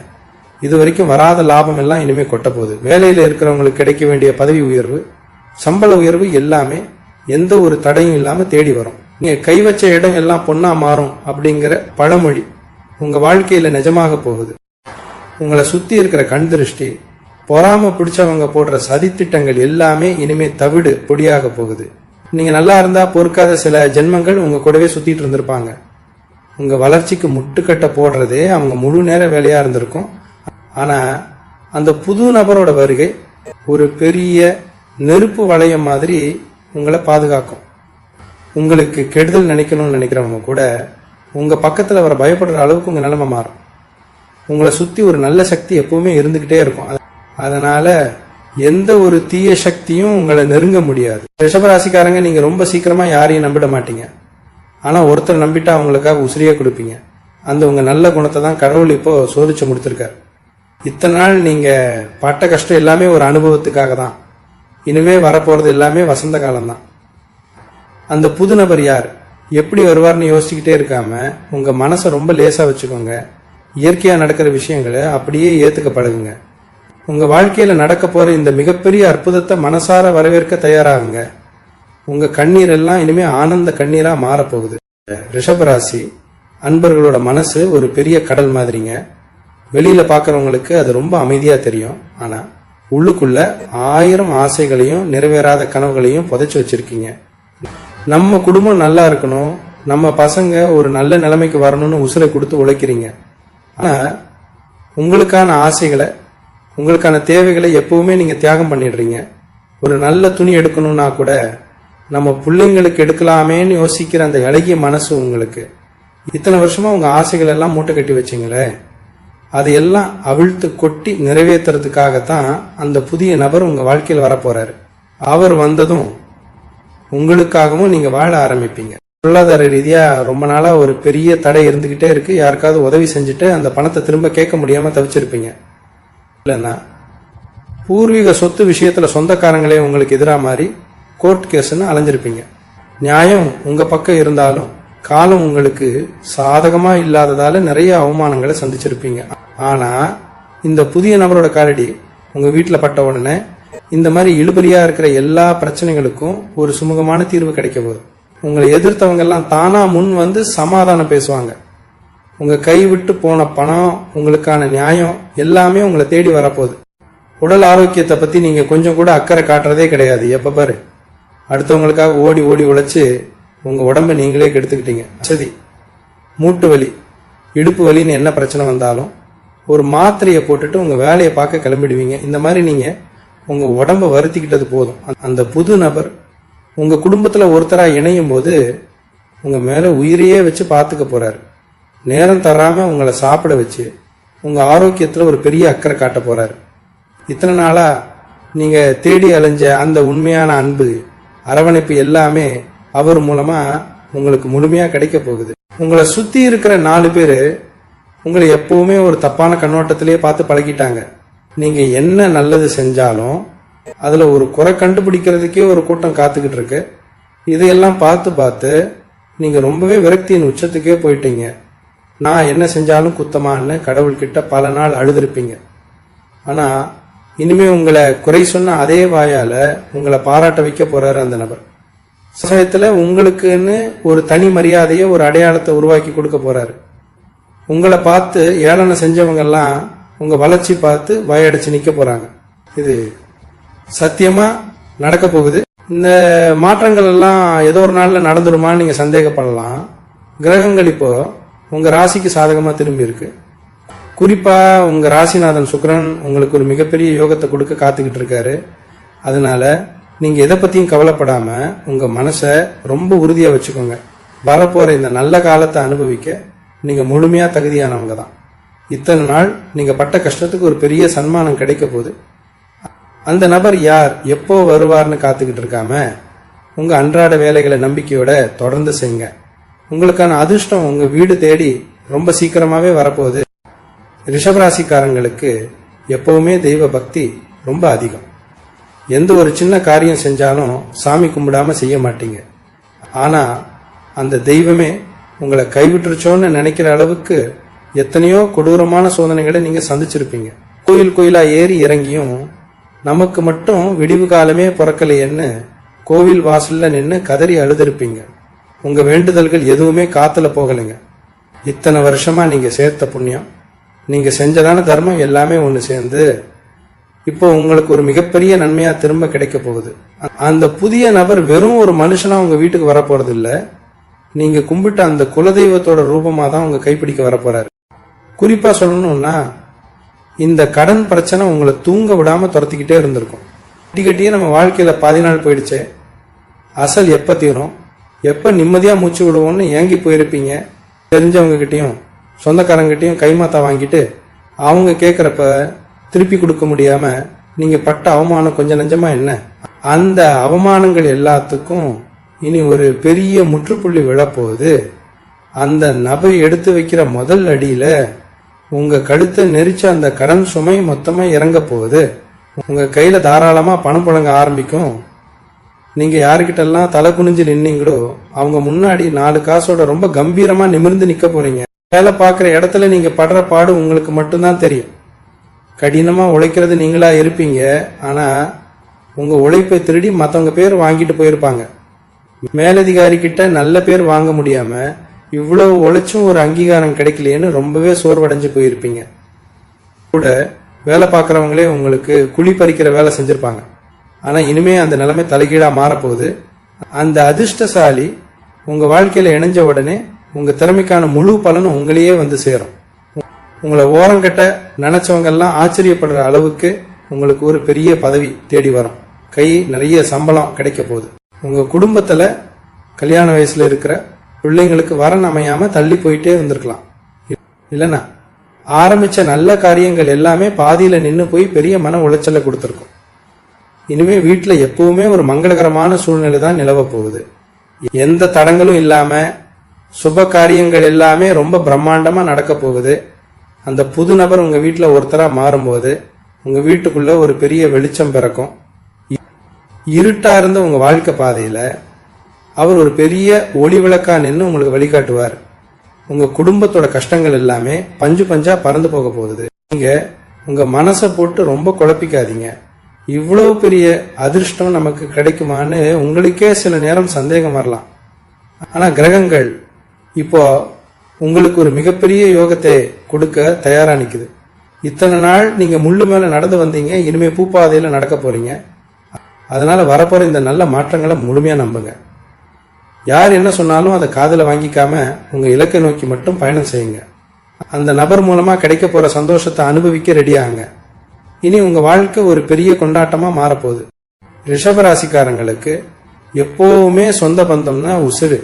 இது வரைக்கும் வராத லாபம் எல்லாம் இனிமே கொட்ட போகுது. வேலையில இருக்கிறவங்களுக்கு கிடைக்க வேண்டிய பதவி உயர்வு, சம்பள உயர்வு எல்லாமே எந்த ஒரு தடையும் இல்லாம தேடி வரும். நீங்க கை வச்ச இடம் எல்லாம் பொன்னா மாறும் அப்படிங்கிற பழமொழி உங்க வாழ்க்கையில நிஜமாக போகுது. உங்களை சுத்தி இருக்கிற கண் திருஷ்டி, பொறாம பிடிச்சவங்க போடுற சதித்திட்டங்கள் எல்லாமே இனிமே தவிடு பொடியாக போகுது. நீங்க நல்லா இருந்தா பொறுக்காத சில ஜென்மங்கள் உங்க கூடவே சுத்திட்டு இருந்திருப்பாங்க. உங்க வளர்ச்சிக்கு முட்டுக்கட்ட போடுறதே அவங்க முழு நேர வேலையா இருந்திருக்கும். ஆனா அந்த புது நபரோட வருகை ஒரு பெரிய நெருப்பு வளையம் மாதிரி உங்களை பாதுகாக்கும். உங்களுக்கு கெடுதல் நினைக்கணும்னு நினைக்கிறவங்க கூட உங்க பக்கத்துல வர பயப்படுற அளவுக்கு உங்க நிலைமை மாறும். உங்களை சுத்தி ஒரு நல்ல சக்தி எப்பவுமே இருந்துகிட்டே இருக்கும். அதனால எந்த ஒரு தீய சக்தியும் உங்களை நெருங்க முடியாது. ரிஷபராசிக்காரங்க நீங்க ரொம்ப சீக்கிரமா யாரையும் நம்பிட மாட்டீங்க. ஆனா ஒருத்தர் நம்பிட்டா அவங்களுக்காக உசிரியா கொடுப்பீங்க. அந்த உங்க நல்ல குணத்தை தான் கடவுள் இப்போ சோதிச்சு முடித்திருக்காரு. இத்தனை நாள் நீங்க பட்ட கஷ்டம் எல்லாமே ஒரு அனுபவத்துக்காக தான். இனிமே வரப்போறது எல்லாமே வசந்த காலம் தான். அந்த புது நபர் யார், எப்படி வருவார்னு யோசிச்சுக்கிட்டே இருக்காம உங்க மனசை ரொம்ப லேசா வச்சுக்கோங்க. இயற்கையா நடக்கிற விஷயங்களை அப்படியே ஏத்துக்க பழகுங்க. உங்க வாழ்க்கையில நடக்க போற இந்த மிகப்பெரிய அற்புதத்தை மனசார வரவேற்க தயாராகுங்க. உங்க கண்ணீர் எல்லாம் இனிமே ஆனந்த கண்ணீரா மாறப்போகுது. ரிஷபராசி அன்பர்களோட மனசு ஒரு பெரிய கடல் மாதிரிங்க. வெளியில பாக்குறவங்களுக்கு அது ரொம்ப அமைதியா தெரியும். ஆனா உள்ளுக்குள்ள 1000 ஆசைகளையும் நிறைவேறாத கனவுகளையும் புதைச்சு வச்சிருக்கீங்க. நம்ம குடும்பம் நல்லா இருக்கணும், நம்ம பசங்க ஒரு நல்ல நிலைமைக்கு வரணும்னு உசுரை கொடுத்து உழைக்கிறீங்க. ஆனா உங்களுக்கான ஆசைகளை, உங்களுக்கான தேவைகளை எப்பவுமே நீங்க தியாகம் பண்ணிடுறீங்க. ஒரு நல்ல துணி எடுக்கணும்னா கூட நம்ம பிள்ளைங்களுக்கு எடுக்கலாமேன்னு யோசிக்கிற அந்த இளகிய மனசு உங்களுக்கு. இத்தனை வருஷமா உங்க ஆசைகள் எல்லாம் மூட்டை கட்டி வச்சிங்களே, அதையெல்லாம் அவிழ்த்து கொட்டி நிறைவேற்றுறதுக்காகத்தான் அந்த புதிய நபர் உங்க வாழ்க்கையில் வரப்போறாரு. அவர் வந்ததும் உங்களுக்காகவும் நீங்க வாழ ஆரம்பிப்பீங்க. பொருளாதார ரீதியா ரொம்ப நாளா ஒரு பெரிய தடை இருந்துகிட்டே இருக்கு. யாருக்காவது உதவி செஞ்சுட்டு அந்த பணத்தை திரும்ப கேட்க முடியாம தவிச்சிருப்பீங்க. இல்லைன்னா பூர்வீக சொத்து விஷயத்துல சொந்தக்காரங்களே உங்களுக்கு எதிராக மாறி கோர்ட் கேஸ்ன்னு அலைஞ்சிருப்பீங்க. நியாயம் உங்க பக்கம் இருந்தாலும் காலம் உங்களுக்கு சாதகமா இல்லாததால நிறைய அவமானங்களை சந்திச்சிருப்பீங்க. ஆனா இந்த புதிய நபரோட காலடி உங்க வீட்டுல பட்ட உடனே இந்த மாதிரி இழுபறியா இருக்கிற எல்லா பிரச்சனைகளுக்கும் ஒரு சுமூகமான தீர்வு கிடைக்க போகுது. உங்களை எதிர்த்தவங்க எல்லாம் தானா முன் வந்து சமாதானம் பேசுவாங்க. உங்க கை விட்டு போன பணம், உங்களுக்கான நியாயம் எல்லாமே உங்களை தேடி வரப்போகுது. உடல் ஆரோக்கியத்தை பத்தி நீங்க கொஞ்சம் கூட அக்கறை காட்டுறதே கிடையாது. எப்ப பாரு அடுத்தவங்களுக்காக ஓடி ஓடி உழைச்சு உங்க உடம்பை நீங்களே கெடுத்துக்கிட்டீங்க. சரி, மூட்டு வலி, இடுப்பு வலின்னு என்ன பிரச்சனை வந்தாலும் ஒரு மாத்திரையை போட்டுட்டு உங்க வேலையை பார்க்க கிளம்பிடுவீங்க. இந்த மாதிரி நீங்க உங்க உடம்ப வருத்திக்கிட்டது போதும். அந்த புது நபர் உங்க குடும்பத்துல ஒருத்தரா இணையும் போது உங்க மேல உயிரையே வச்சு பார்த்துக்க போறாரு. நேரம் தராம உங்களை சாப்பிட வச்சு உங்க ஆரோக்கியத்துல ஒரு பெரிய அக்கறை காட்ட போறாரு. இத்தனை நாளா நீங்க தேடி அலைஞ்ச அந்த உண்மையான அன்பு, அரவணைப்பு எல்லாமே அவர் மூலமா உங்களுக்கு முழுமையா கிடைக்க போகுது. உங்களை சுத்தி இருக்கிற 4 பேரு உங்களை எப்பவுமே ஒரு தப்பான கண்ணோட்டத்திலேயே பார்த்து பழகிட்டாங்க. நீங்க என்ன நல்லது செஞ்சாலும் அதுல ஒரு குறை கண்டுபிடிக்கிறதுக்கே ஒரு கூட்டம் காத்துக்கிட்டு இருக்கு. இதையெல்லாம் பார்த்து பார்த்து நீங்க ரொம்பவே விரக்தியின் உச்சத்துக்கே போயிட்டீங்க. நான் என்ன செஞ்சாலும் குத்தமான்னு கடவுள்கிட்ட பல நாள் அழுதுருப்பீங்க. ஆனா இனிமே உங்களை குறை சொன்ன அதே வாயால உங்களை பாராட்ட வைக்க போறாரு அந்த நபர். சமயத்துல உங்களுக்குன்னு ஒரு தனி மரியாதையை, ஒரு அடையாளத்தை உருவாக்கி கொடுக்க போறாரு. உங்களை பார்த்து ஏளனம் செஞ்சவங்க எல்லாம் உங்க வளர்ச்சி பார்த்து வாயடிச்சு நிக்க போறாங்க. இது சத்தியமா நடக்க போகுது. இந்த மாற்றங்கள் எல்லாம் ஏதோ ஒரு நாள்ல நடந்துருமான்னு நீங்க சந்தேகப்படலாம். கிரகங்கள் இப்போ உங்க ராசிக்கு சாதகமா திரும்பி இருக்கு. குறிப்பா உங்க ராசிநாதன் சுக்கிரன் உங்களுக்கு ஒரு மிகப்பெரிய யோகத்தை கொடுக்க காத்துக்கிட்டு இருக்காரு. அதனால நீங்க எதை பத்தியும் கவலைப்படாம உங்க மனசை ரொம்ப உறுதியா வச்சுக்கோங்க. வரப்போற இந்த நல்ல காலத்தை அனுபவிக்க நீங்க முழுமையா தகுதியானவங்க தான். இத்தனை நாள் நீங்க பட்ட கஷ்டத்துக்கு ஒரு பெரிய சன்மானம் கிடைக்க போகுது. அந்த நபர் யார், எப்போ வருவார்னு காத்துக்கிட்டு இருக்காம உங்க அன்றாட வேலைகளை நம்பிக்கையோட தொடர்ந்து செய்யுங்க. உங்களுக்கான அதிர்ஷ்டம் உங்க வீடு தேடி ரொம்ப சீக்கிரமாவே வரப்போகுது. ரிஷபராசிக்காரங்களுக்கு எப்பவுமே தெய்வ பக்தி ரொம்ப அதிகம். எந்த ஒரு சின்ன காரியம் செஞ்சாலும் சாமி கும்பிடாம செய்ய மாட்டீங்க. ஆனா அந்த தெய்வமே உங்களை கைவிட்டுருச்சோன்னு நினைக்கிற அளவுக்கு எத்தனையோ கொடூரமான சோதனைகளை நீங்க சந்திச்சிருப்பீங்க. கோயில் கோயிலா ஏறி இறங்கியும் நமக்கு மட்டும் விடிவு காலமே பிறக்கலையேன்னு கோவில் வாசல்ல நின்று கதறி அழுதிருப்பீங்க. உங்க வேண்டுதல்கள் எதுவுமே காத்துல போகலைங்க. இத்தனை வருஷமா நீங்க சேர்த்த புண்ணியம், நீங்க செஞ்சதான தர்மம் எல்லாமே ஒண்ணு சேர்ந்து இப்போ உங்களுக்கு ஒரு மிகப்பெரிய நன்மையா திரும்ப கிடைக்க போகுது. அந்த புதிய நபர் வெறும் ஒரு மனுஷனா உங்க வீட்டுக்கு வரப்போறது இல்ல, நீங்க கும்பிட்ட அந்த குலதெய்வத்தோட ரூபமா தான் உங்க கைப்பிடிக்க வரப்போறாரு. குறிப்பா சொல்லணும்னா இந்த கடன் பிரச்சனை உங்களை தூங்க விடாம துரத்திக்கிட்டே இருந்திருக்கும். கட்டியே நம்ம வாழ்க்கையில பாதி நாள் போயிடுச்சு, அசல் எப்ப தீரும், எப்ப நிம்மதியா மூச்சு விடுவோம்னு ஏங்கி போயிருப்பீங்க. தெரிஞ்சவங்க கிட்டையும் சொந்தக்காரங்கிட்டையும் கைமாத்தா வாங்கிட்டு அவங்க கேட்கறப்ப திருப்பி கொடுக்க முடியாம நீங்க பட்ட அவமானம் கொஞ்சம் நஞ்சமா என்ன? அந்த அவமானங்கள் எல்லாத்துக்கும் இனி ஒரு பெரிய முற்றுப்புள்ளி விழப்போகுது. அந்த நபர் எடுத்து வைக்கிற முதல் அடியில உங்க கழுத்தை நெரிச்ச அந்த கடன் சுமை மொத்தமா இறங்க போகுது. உங்க கையில தாராளமா பணம் புழங்க ஆரம்பிக்கும். நீங்க யாருக்கிட்ட எல்லாம் தலை குனிஞ்சு நின்னீங்களோ அவங்க முன்னாடி 4 காசோட ரொம்ப கம்பீரமா நிமிர்ந்து நிக்க போறீங்க. வேலை பார்க்குற இடத்துல நீங்க படுற பாடு உங்களுக்கு மட்டும்தான் தெரியும். கடினமா உழைக்கிறது நீங்களா இருப்பீங்க. ஆனா உங்க உழைப்பை திருடி மற்றவங்க பேர் வாங்கிட்டு போயிருப்பாங்க. மேலதிகாரி கிட்ட நல்ல பேர் வாங்க முடியாம இவ்வளவு உழைச்சும் ஒரு அங்கீகாரம் கிடைக்கலையேன்னு ரொம்பவே சோர்வடைஞ்சு போயிருப்பீங்க. கூட வேலை பார்க்குறவங்களே உங்களுக்கு குழி பறிக்கிற வேலை செஞ்சிருப்பாங்க. ஆனா இனிமே அந்த நிலைமை தலைகீழா மாறப்போகுது. அந்த அதிர்ஷ்டசாலி உங்க வாழ்க்கையில இணைஞ்ச உடனே உங்க திறமைக்கான முழு பலனும் உங்களையே வந்து சேரும். உங்களை ஓரங்கட்ட நினைச்சவங்க எல்லாம் ஆச்சரியப்படுற அளவுக்கு உங்களுக்கு ஒரு பெரிய பதவி தேடி வரும். கை நிறைய சம்பளம் கிடைக்க போகுது. உங்க குடும்பத்துல கல்யாண வயசுல இருக்கிற பிள்ளைங்களுக்கு வரன் அமையாம தள்ளி போயிட்டே இருந்திருக்கலாம். இல்லைன்னா ஆரம்பிச்ச நல்ல காரியங்கள் எல்லாமே பாதியில நின்று போய் பெரிய மன உளைச்சலை கொடுத்துருக்கும். இனிமே வீட்டுல எப்பவுமே ஒரு மங்களகரமான சூழ்நிலை தான் நிலவ போகுது. எந்த தடங்களும் இல்லாம சுப காரியங்கள் எல்லாமே ரொம்ப பிரம்மாண்டமா நடக்க போகுது. அந்த புது நபர் உங்க வீட்டுல ஒருத்தரா மாறும்போது உங்க வீட்டுக்குள்ள ஒரு பெரிய வெளிச்சம் பிறக்கும். இருட்டா இருந்த உங்க வாழ்க்கை பாதையில அவர் ஒரு பெரிய ஒளி விளக்கா நின்று உங்களுக்கு வழிகாட்டுவார். உங்க குடும்பத்தோட கஷ்டங்கள் எல்லாமே பஞ்சு பஞ்சா பறந்து போக போகுது. நீங்க உங்க மனசை போட்டு ரொம்ப குழப்பிக்காதீங்க. இவ்வளவு பெரிய அதிர்ஷ்டம் நமக்கு கிடைக்குமான்னு உங்களுக்கே சில நேரம் சந்தேகம் வரலாம். ஆனா கிரகங்கள் இப்போ உங்களுக்கு ஒரு மிகப்பெரிய யோகத்தை கொடுக்க தயாரா நிக்குது. இத்தனை நாள் நீங்க முள்ளு மேல நடந்து வந்தீங்க, இனிமே பூப்பாதையில நடக்க போறீங்க. அதனால வரப்போற இந்த நல்ல மாற்றங்களை முழுமையா நம்புங்க. யார் என்ன சொன்னாலும் அதை காதுல வாங்கிக்காம உங்க இலக்கை நோக்கி மட்டும் பயணம் செய்யுங்க. அந்த நபர் மூலமா கிடைக்க போற சந்தோஷத்தை அனுபவிக்க ரெடியாங்க. இனி உங்க வாழ்க்கை ஒரு பெரிய கொண்டாட்டமா மாறப்போகுது. ரிஷபராசிக்காரங்களுக்கு எப்பவுமே சொந்த பந்தம்னா உசுறு.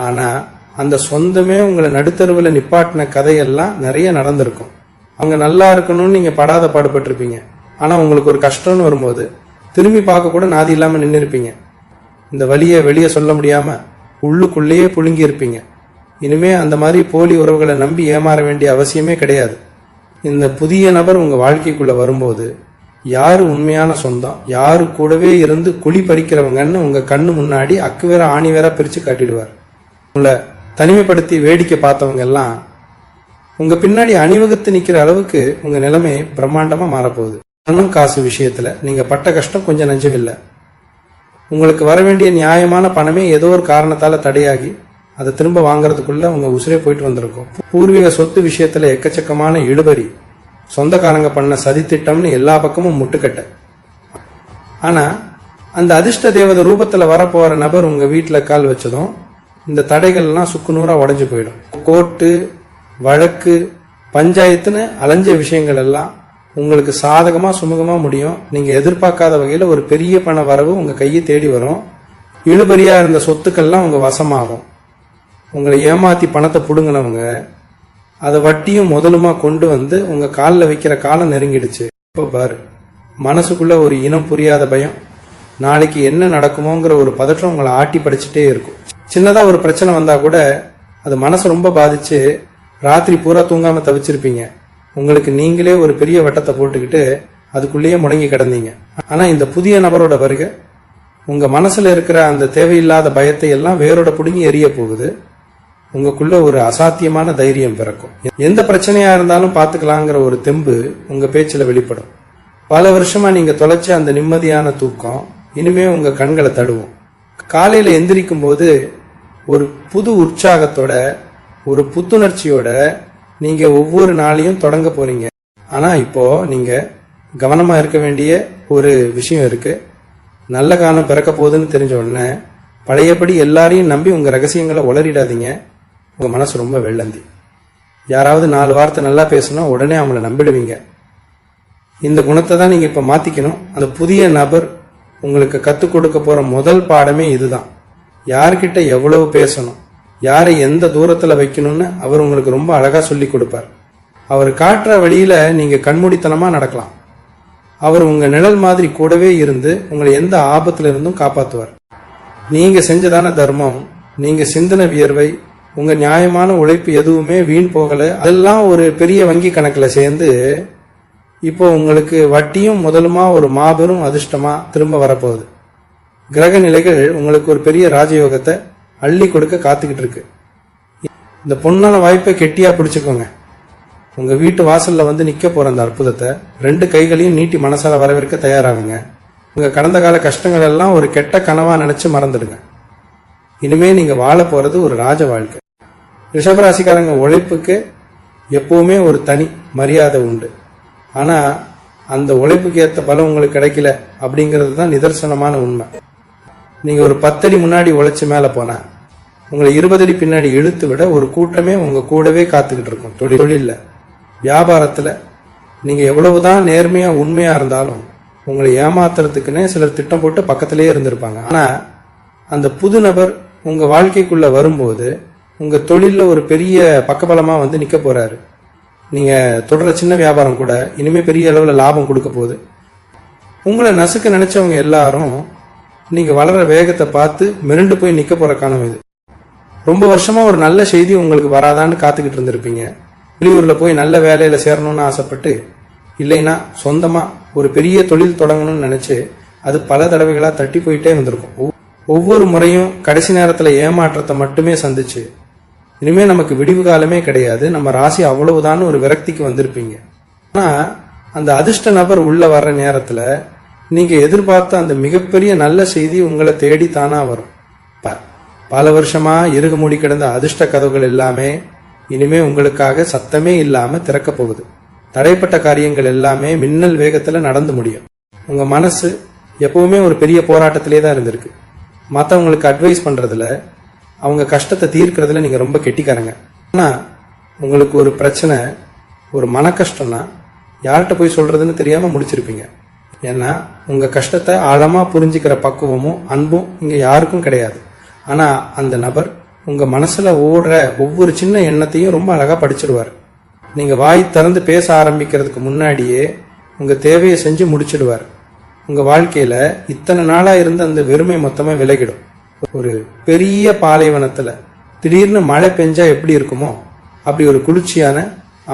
ஆனா அந்த சொந்தமே உங்களை நடுத்தருவில் நிப்பாட்டின கதையெல்லாம் நிறைய நடந்திருக்கும். அவங்க நல்லா இருக்கணும்னு நீங்க படாத பாடுபட்டிருப்பீங்க. ஆனா உங்களுக்கு ஒரு கஷ்டம்னு வரும்போது திரும்பி பார்க்க கூட நாதி இல்லாம நின்று இருப்பீங்க. இந்த வழியை வெளியே சொல்ல முடியாம உள்ளுக்குள்ளேயே புழுங்கி இருப்பீங்க. இனிமே அந்த மாதிரி போலி உறவுகளை நம்பி ஏமாற வேண்டிய அவசியமே கிடையாது. இந்த புதிய நபர் உங்க வாழ்க்கைக்குள்ள வரும்போது யாரு உண்மையான சொந்தம், யாரு கூடவே இருந்து குழி பறிக்கிறவங்கன்னு உங்க கண்ணு முன்னாடி அக்கு வேற ஆணி வேற பிரிச்சு காட்டிடுவார். உங்களை தனிமைப்படுத்தி வேடிக்கை பார்த்தவங்க எல்லாம் உங்க பின்னாடி அணிவகுத்து நிக்கிற அளவுக்கு உங்க நிலைமை பிரம்மாண்டமா மாறப்போகுது. பணம் காசு விஷயத்துல நீங்க பட்ட கஷ்டம் கொஞ்சம் நஞ்சமில்லை. உங்களுக்கு வர வேண்டிய நியாயமான பணமே ஏதோ ஒரு காரணத்தால தடையாகி அதை திரும்ப வாங்கறதுக்குள்ள உங்க உசுரே போயிட்டு வந்திருக்கும். பூர்வீக சொத்து விஷயத்துல எக்கச்சக்கமான இழுபறி, சொந்தக்காரங்க பண்ண சதித்திட்டம்னு எல்லா பக்கமும் முட்டுக்கட்ட. ஆனா அந்த அதிர்ஷ்ட தேவதை ரூபத்துல வரப்போற நபர் உங்க வீட்டுல கால் வச்சதும் இந்த தடைகள்லாம் சுக்குநூறா உடைஞ்சு போயிடும். கோர்ட்டு, வழக்கு, பஞ்சாயத்துன்னு அலைஞ்ச விஷயங்கள் எல்லாம் உங்களுக்கு சாதகமா சுமூகமா முடியும். நீங்க எதிர்பார்க்காத வகையில ஒரு பெரிய பண வரவு உங்க கையை தேடி வரும். இழுபறியா இருந்த சொத்துக்கள்லாம் உங்க வசமாகும். உங்களை ஏமாத்தி பணத்தை புடுங்கினவங்க அதை வட்டியும் முதலுமா கொண்டு வந்து உங்க காலில் வைக்கிற காலம் நெருங்கிடுச்சு. இப்போ பாரு, மனசுக்குள்ள ஒரு இனம் புரியாத பயம், நாளைக்கு என்ன நடக்குமோங்கிற ஒரு பதற்றம் உங்களை ஆட்டி படிச்சுட்டே இருக்கும். சின்னதா ஒரு பிரச்சனை வந்தா கூட அது மனசை ரொம்ப பாதிச்சு ராத்திரி பூரா தூங்காம தவிச்சிருப்பீங்க. உங்களுக்கு நீங்களே ஒரு பெரிய வட்டத்தை போட்டுக்கிட்டு அதுக்குள்ளேயே முடங்கி கிடந்தீங்க. ஆனா இந்த புதிய நபரோட வருகை உங்க மனசுல இருக்கிற அந்த தேவையில்லாத பயத்தை எல்லாம் வேரோட புடுங்கி எரிய போகுது. உங்களுக்குள்ள ஒரு அசாத்தியமான தைரியம் பிறக்கும். எந்த பிரச்சனையா இருந்தாலும் பாத்துக்கலாங்கிற ஒரு தெம்பு உங்க பேச்சுல வெளிப்படும். பல வருஷமா நீங்க தொலைச்ச அந்த நிம்மதியான தூக்கம் இனிமே உங்க கண்களை தடுவும். காலையில எந்திரிக்கும் போது ஒரு புது உற்சாகத்தோட, ஒரு புத்துணர்ச்சியோட நீங்க ஒவ்வொரு நாளையும் தொடங்க போறீங்க. ஆனா இப்போ நீங்க கவனமா இருக்க வேண்டிய ஒரு விஷயம் இருக்கு. நல்ல காலம் பிறக்க போகுதுன்னு தெரிஞ்ச உடனே பழையபடி எல்லாரையும் நம்பி உங்க ரகசியங்களை உளறிடாதீங்க. உங்க மனசு ரொம்ப வெள்ளந்தி. யாராவது 4 வார்த்தை நல்லா பேசணும், உடனே அவங்கள நம்பிடுவீங்க. இந்த குணத்தை தான் நீங்க இப்ப மாத்திக்கணும். அந்த புதிய நபர் உங்களுக்கு கத்துக் கொடுக்க போற முதல் பாடமே இதுதான். யார்கிட்ட எவ்வளவு பேசணும், யாரை எந்த தூரத்துல வைக்கணும்னு அவர் உங்களுக்கு ரொம்ப அழகா சொல்லி கொடுப்பார். அவர் காட்டுற வழியில நீங்க கண்மூடித்தனமா நடக்கலாம். அவர் உங்க நிழல் மாதிரி கூடவே இருந்து உங்களை எந்த ஆபத்துல இருந்தும் காப்பாத்துவார். நீங்க செஞ்சதான தர்மம், நீங்க சிந்தன வியர்வை, உங்க நியாயமான உழைப்பு எதுவுமே வீண் போகல. அதெல்லாம் ஒரு பெரிய வங்கி கணக்குல சேர்ந்து இப்போ உங்களுக்கு வட்டியும் முதலுமா ஒரு மாபெரும் அதிர்ஷ்டமா திரும்ப வரப்போகுது. கிரக நிலைகள் உங்களுக்கு ஒரு பெரிய ராஜயோகத்தை அள்ளி கொடுக்க காத்துக்கிட்டு இருக்கு. இந்த பொண்ணான வாய்ப்பை கெட்டியா பிடிச்சுக்கோங்க. உங்க வீட்டு வாசல்ல வந்து நிக்க போற அந்த அற்புதத்தை 2 கைகளையும் நீட்டி மனசால வரவேற்க தயாராகுங்க. உங்க கடந்த கால கஷ்டங்கள் எல்லாம் ஒரு கெட்ட கனவா நினைச்சு மறந்துடுங்க. இனிமே நீங்க வாழ போறது ஒரு ராஜ வாழ்க்கை. ரிஷபராசிக்காரங்க உழைப்புக்கு எப்பவுமே ஒரு தனி மரியாதை உண்டு. ஆனா அந்த உழைப்புக்கு ஏற்ற பலம் உங்களுக்கு கிடைக்கல அப்படிங்கிறது தான் நிதர்சனமான உண்மை. நீங்க ஒரு 10 அடி முன்னாடி உழைச்சு மேல போனா உங்களை 20 அடி பின்னாடி இழுத்து விட ஒரு கூட்டமே உங்க கூடவே காத்துக்கிட்டு இருக்கும். தொழில்ல, வியாபாரத்துல நீங்க எவ்வளவுதான் நேர்மையா உண்மையா இருந்தாலும் உங்களை ஏமாத்துறதுக்குன்னே சிலர் திட்டம் போட்டு பக்கத்திலேயே இருந்திருப்பாங்க. ஆனா அந்த புது நபர் உங்க வாழ்க்கைக்குள்ள வரும்போது உங்க தொழில ஒரு பெரிய பக்கபலமா வந்து நிக்க போறாரு. நீங்க தொடர சின்ன வியாபாரம் கூட இனிமே பெரிய அளவுல லாபம் கொடுக்க போகுது. உங்களை நசுக்க நினைச்சவங்க எல்லாரும் நீங்க வளர வேகத்தை பார்த்து மிரண்டு போய் நிக்க போற காலம் இது. ரொம்ப வருஷமா ஒரு நல்ல செய்தி உங்களுக்கு வராதான்னு காத்துக்கிட்டு இருந்திருப்பீங்க. வெளியூர்ல போய் நல்ல வேலையில சேரணும்னு ஆசைப்பட்டு, இல்லைன்னா சொந்தமா ஒரு பெரிய தொழில் தொடங்கணும்னு நினைச்சு அது பல தடவைகளா தட்டி போயிட்டே இருந்திருக்கும். ஒவ்வொரு முறையும் கடைசி நேரத்துல ஏமாற்றத்தை மட்டுமே சந்திச்சு இனிமே நமக்கு விடிவு காலமே கிடையாது, நம்ம ராசி அவ்வளவுதான் ஒரு விரக்திக்கு வந்திருப்பீங்க. ஆனா அந்த அதிர்ஷ்ட நபர் உள்ள வர்ற நேரத்துல நீங்க எதிர்பார்த்த அந்த மிகப்பெரிய நல்ல செய்தி உங்களை தேடி தானா வரும். பல வருஷமா இறுக மூடி கிடந்த அதிர்ஷ்ட கதவுகள் எல்லாமே இனிமே உங்களுக்காக சத்தமே இல்லாம திறக்க போகுது. தடைப்பட்ட காரியங்கள் எல்லாமே மின்னல் வேகத்துல நடந்து முடியும். உங்க மனசு எப்பவுமே ஒரு பெரிய போராட்டத்திலே தான் இருந்திருக்கு. மற்றவங்களுக்கு அட்வைஸ் பண்றதுல, அவங்க கஷ்டத்தை தீர்க்கறதுல நீங்க ரொம்ப கெட்டிக்காரங்க. ஆனா உங்களுக்கு ஒரு பிரச்சனை, ஒரு மன கஷ்டம்னா யார்கிட்ட போய் சொல்றதுன்னு தெரியாம முடிச்சிருப்பீங்க. ஏன்னா உங்க கஷ்டத்தை ஆழமா புரிஞ்சுக்கிற பக்குவமும் அன்பும் இங்க யாருக்கும் கிடையாது. ஆனா அந்த நபர் உங்க மனசுல ஓடுற ஒவ்வொரு சின்ன எண்ணத்தையும் ரொம்ப அழகா படிச்சிடுவார். நீங்க வாய் திறந்து பேச ஆரம்பிக்கிறதுக்கு முன்னாடியே உங்க தேவையை செஞ்சு முடிச்சிடுவார். உங்க வாழ்க்கையில இத்தனை நாளா இருந்த அந்த வெறுமை மொத்தமா விலகிடும். ஒரு பெரிய பாலைவனத்துல திடீர்னு மழை பெஞ்சா எப்படி இருக்குமோ அப்படி ஒரு குளிர்ச்சியான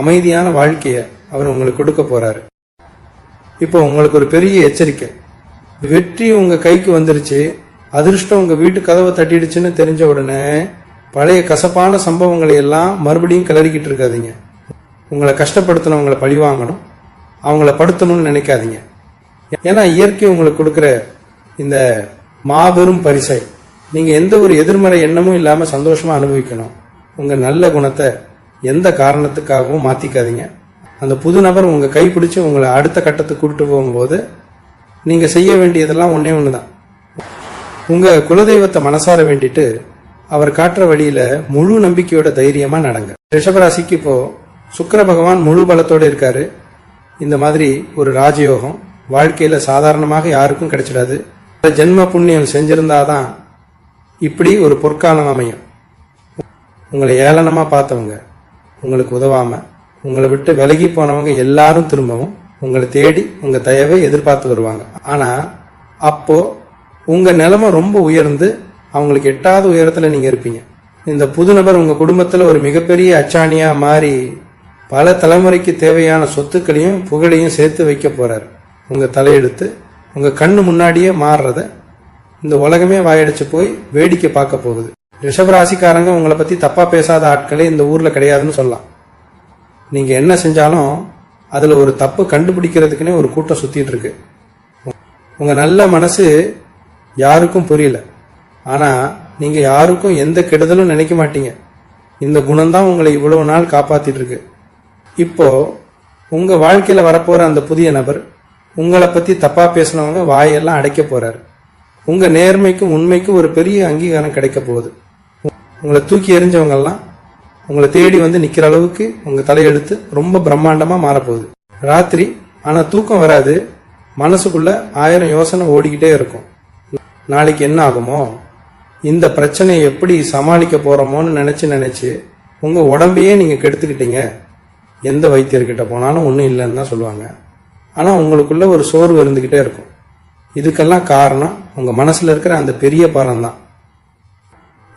அமைதியான வாழ்க்கைய அவர் உங்களுக்கு கொடுக்க போறாரு. இப்போ உங்களுக்கு ஒரு பெரிய எச்சரிக்கை, வெற்றி உங்க கைக்கு வந்துருச்சு, அதிர்ஷ்டம் உங்க வீட்டு கதவை தட்டிடுச்சுன்னு தெரிஞ்ச உடனே பழைய கசப்பான சம்பவங்களை எல்லாம் மறுபடியும் கிளறிக்கிட்டு இருக்காதீங்க. உங்களை கஷ்டப்படுத்தினவங்களை பழிவாங்கணும், அவங்கள படுத்தணும்னு நினைக்காதீங்க. ஏன்னா இயற்கை உங்களுக்கு கொடுக்கிற இந்த மாபெரும் பரிசை நீங்க எந்த ஒரு எதிர்மறை எண்ணமும் இல்லாம சந்தோஷமா அனுபவிக்கணும். உங்க நல்ல குணத்தை எந்த காரணத்துக்காகவும் மாத்திக்காதீங்க. அந்த புது நபர் உங்க கைப்பிடிச்சு உங்களை அடுத்த கட்டத்துக்கு கூப்பிட்டு போகும்போது நீங்க செய்ய வேண்டியதெல்லாம் ஒன்னே ஒண்ணுதான். உங்க குலதெய்வத்தை மனசார வேண்டிட்டு அவர் காட்டுற வழியில முழு நம்பிக்கையோட தைரியமா நடங்க. ரிஷபராசிக்கு இப்போ சுக்கிர பகவான் முழு பலத்தோடு இருக்காரு. இந்த மாதிரி ஒரு ராஜயோகம் வாழ்க்கையில சாதாரணமாக யாருக்கும் கிடைச்சிடாது. ஜென்ம புண்ணியம் செஞ்சிருந்தாதான் இப்படி ஒரு பொற்காலம் அமையும். உங்களை ஏளனமா பார்த்தவங்க, உங்களுக்கு உதவாம உங்களை விட்டு விலகி போனவங்க எல்லாரும் திரும்பவும் உங்களை தேடி உங்க தயவை எதிர்பார்த்து வருவாங்க. ஆனா அப்போ உங்க நிலைமை ரொம்ப உயர்ந்து அவங்களுக்கு எட்டாவது உயரத்துல நீங்க இருப்பீங்க. இந்த புது நபர் உங்க குடும்பத்துல ஒரு மிகப்பெரிய அச்சாணியா மாறி பல தலைமுறைக்கு தேவையான சொத்துக்களையும் புகழையும் சேர்த்து வைக்க போறாரு. உங்க தலையெடுத்து உங்க கண்ணு முன்னாடியே மாறுறத இந்த உலகமே வாயடிச்சு போய் வேடிக்கை பார்க்க போகுது. ரிஷபராசிக்காரங்க உங்களை பத்தி தப்பா பேசாத ஆட்களே இந்த ஊர்ல கிடையாதுன்னு சொல்லலாம். நீங்க என்ன செஞ்சாலும் அதுல ஒரு தப்பு கண்டுபிடிக்கிறதுக்குன்னே ஒரு கூட்டம் சுத்திட்டு இருக்கு. உங்க நல்ல மனசு யாருக்கும் புரியல, ஆனா நீங்க யாருக்கும் எந்த கெடுதலும் நினைக்க மாட்டீங்க. இந்த குணம்தான் உங்களை இவ்வளவு நாள் காப்பாத்திட்டு இருக்கு. இப்போ உங்க வாழ்க்கையில வரப்போற அந்த புதிய நபர் உங்களை பத்தி தப்பா பேசினவங்க வாயெல்லாம் அடைக்க போறாரு. உங்க நேர்மைக்கும் உண்மைக்கும் ஒரு பெரிய அங்கீகாரம் கிடைக்க போகுது. உங்களை தூக்கி எறிஞ்சவங்க எல்லாம் உங்களை தேடி வந்து நிக்கிற அளவுக்கு உங்க தலையெடுத்து ரொம்ப பிரம்மாண்டமா மாறப்போகுது. ராத்திரி ஆனா தூக்கம் வராது, மனசுக்குள்ள 1000 யோசனை ஓடிக்கிட்டே இருக்கும். நாளைக்கு என்ன ஆகுமோ, இந்த பிரச்சனையை எப்படி சமாளிக்க போறோமோன்னு நினைச்சு உங்க உடம்பையே நீங்க கெடுத்துக்கிட்டீங்க. எந்த வைத்தியர்கிட்ட போனாலும் ஒன்றும் இல்லைன்னு தான் சொல்லுவாங்க. ஆனா உங்களுக்குள்ள ஒரு சோர்வு இருந்துகிட்டே இருக்கும். இதுக்கெல்லாம் காரணம் உங்க மனசுல இருக்கிற அந்த பெரிய பாரம் தான்.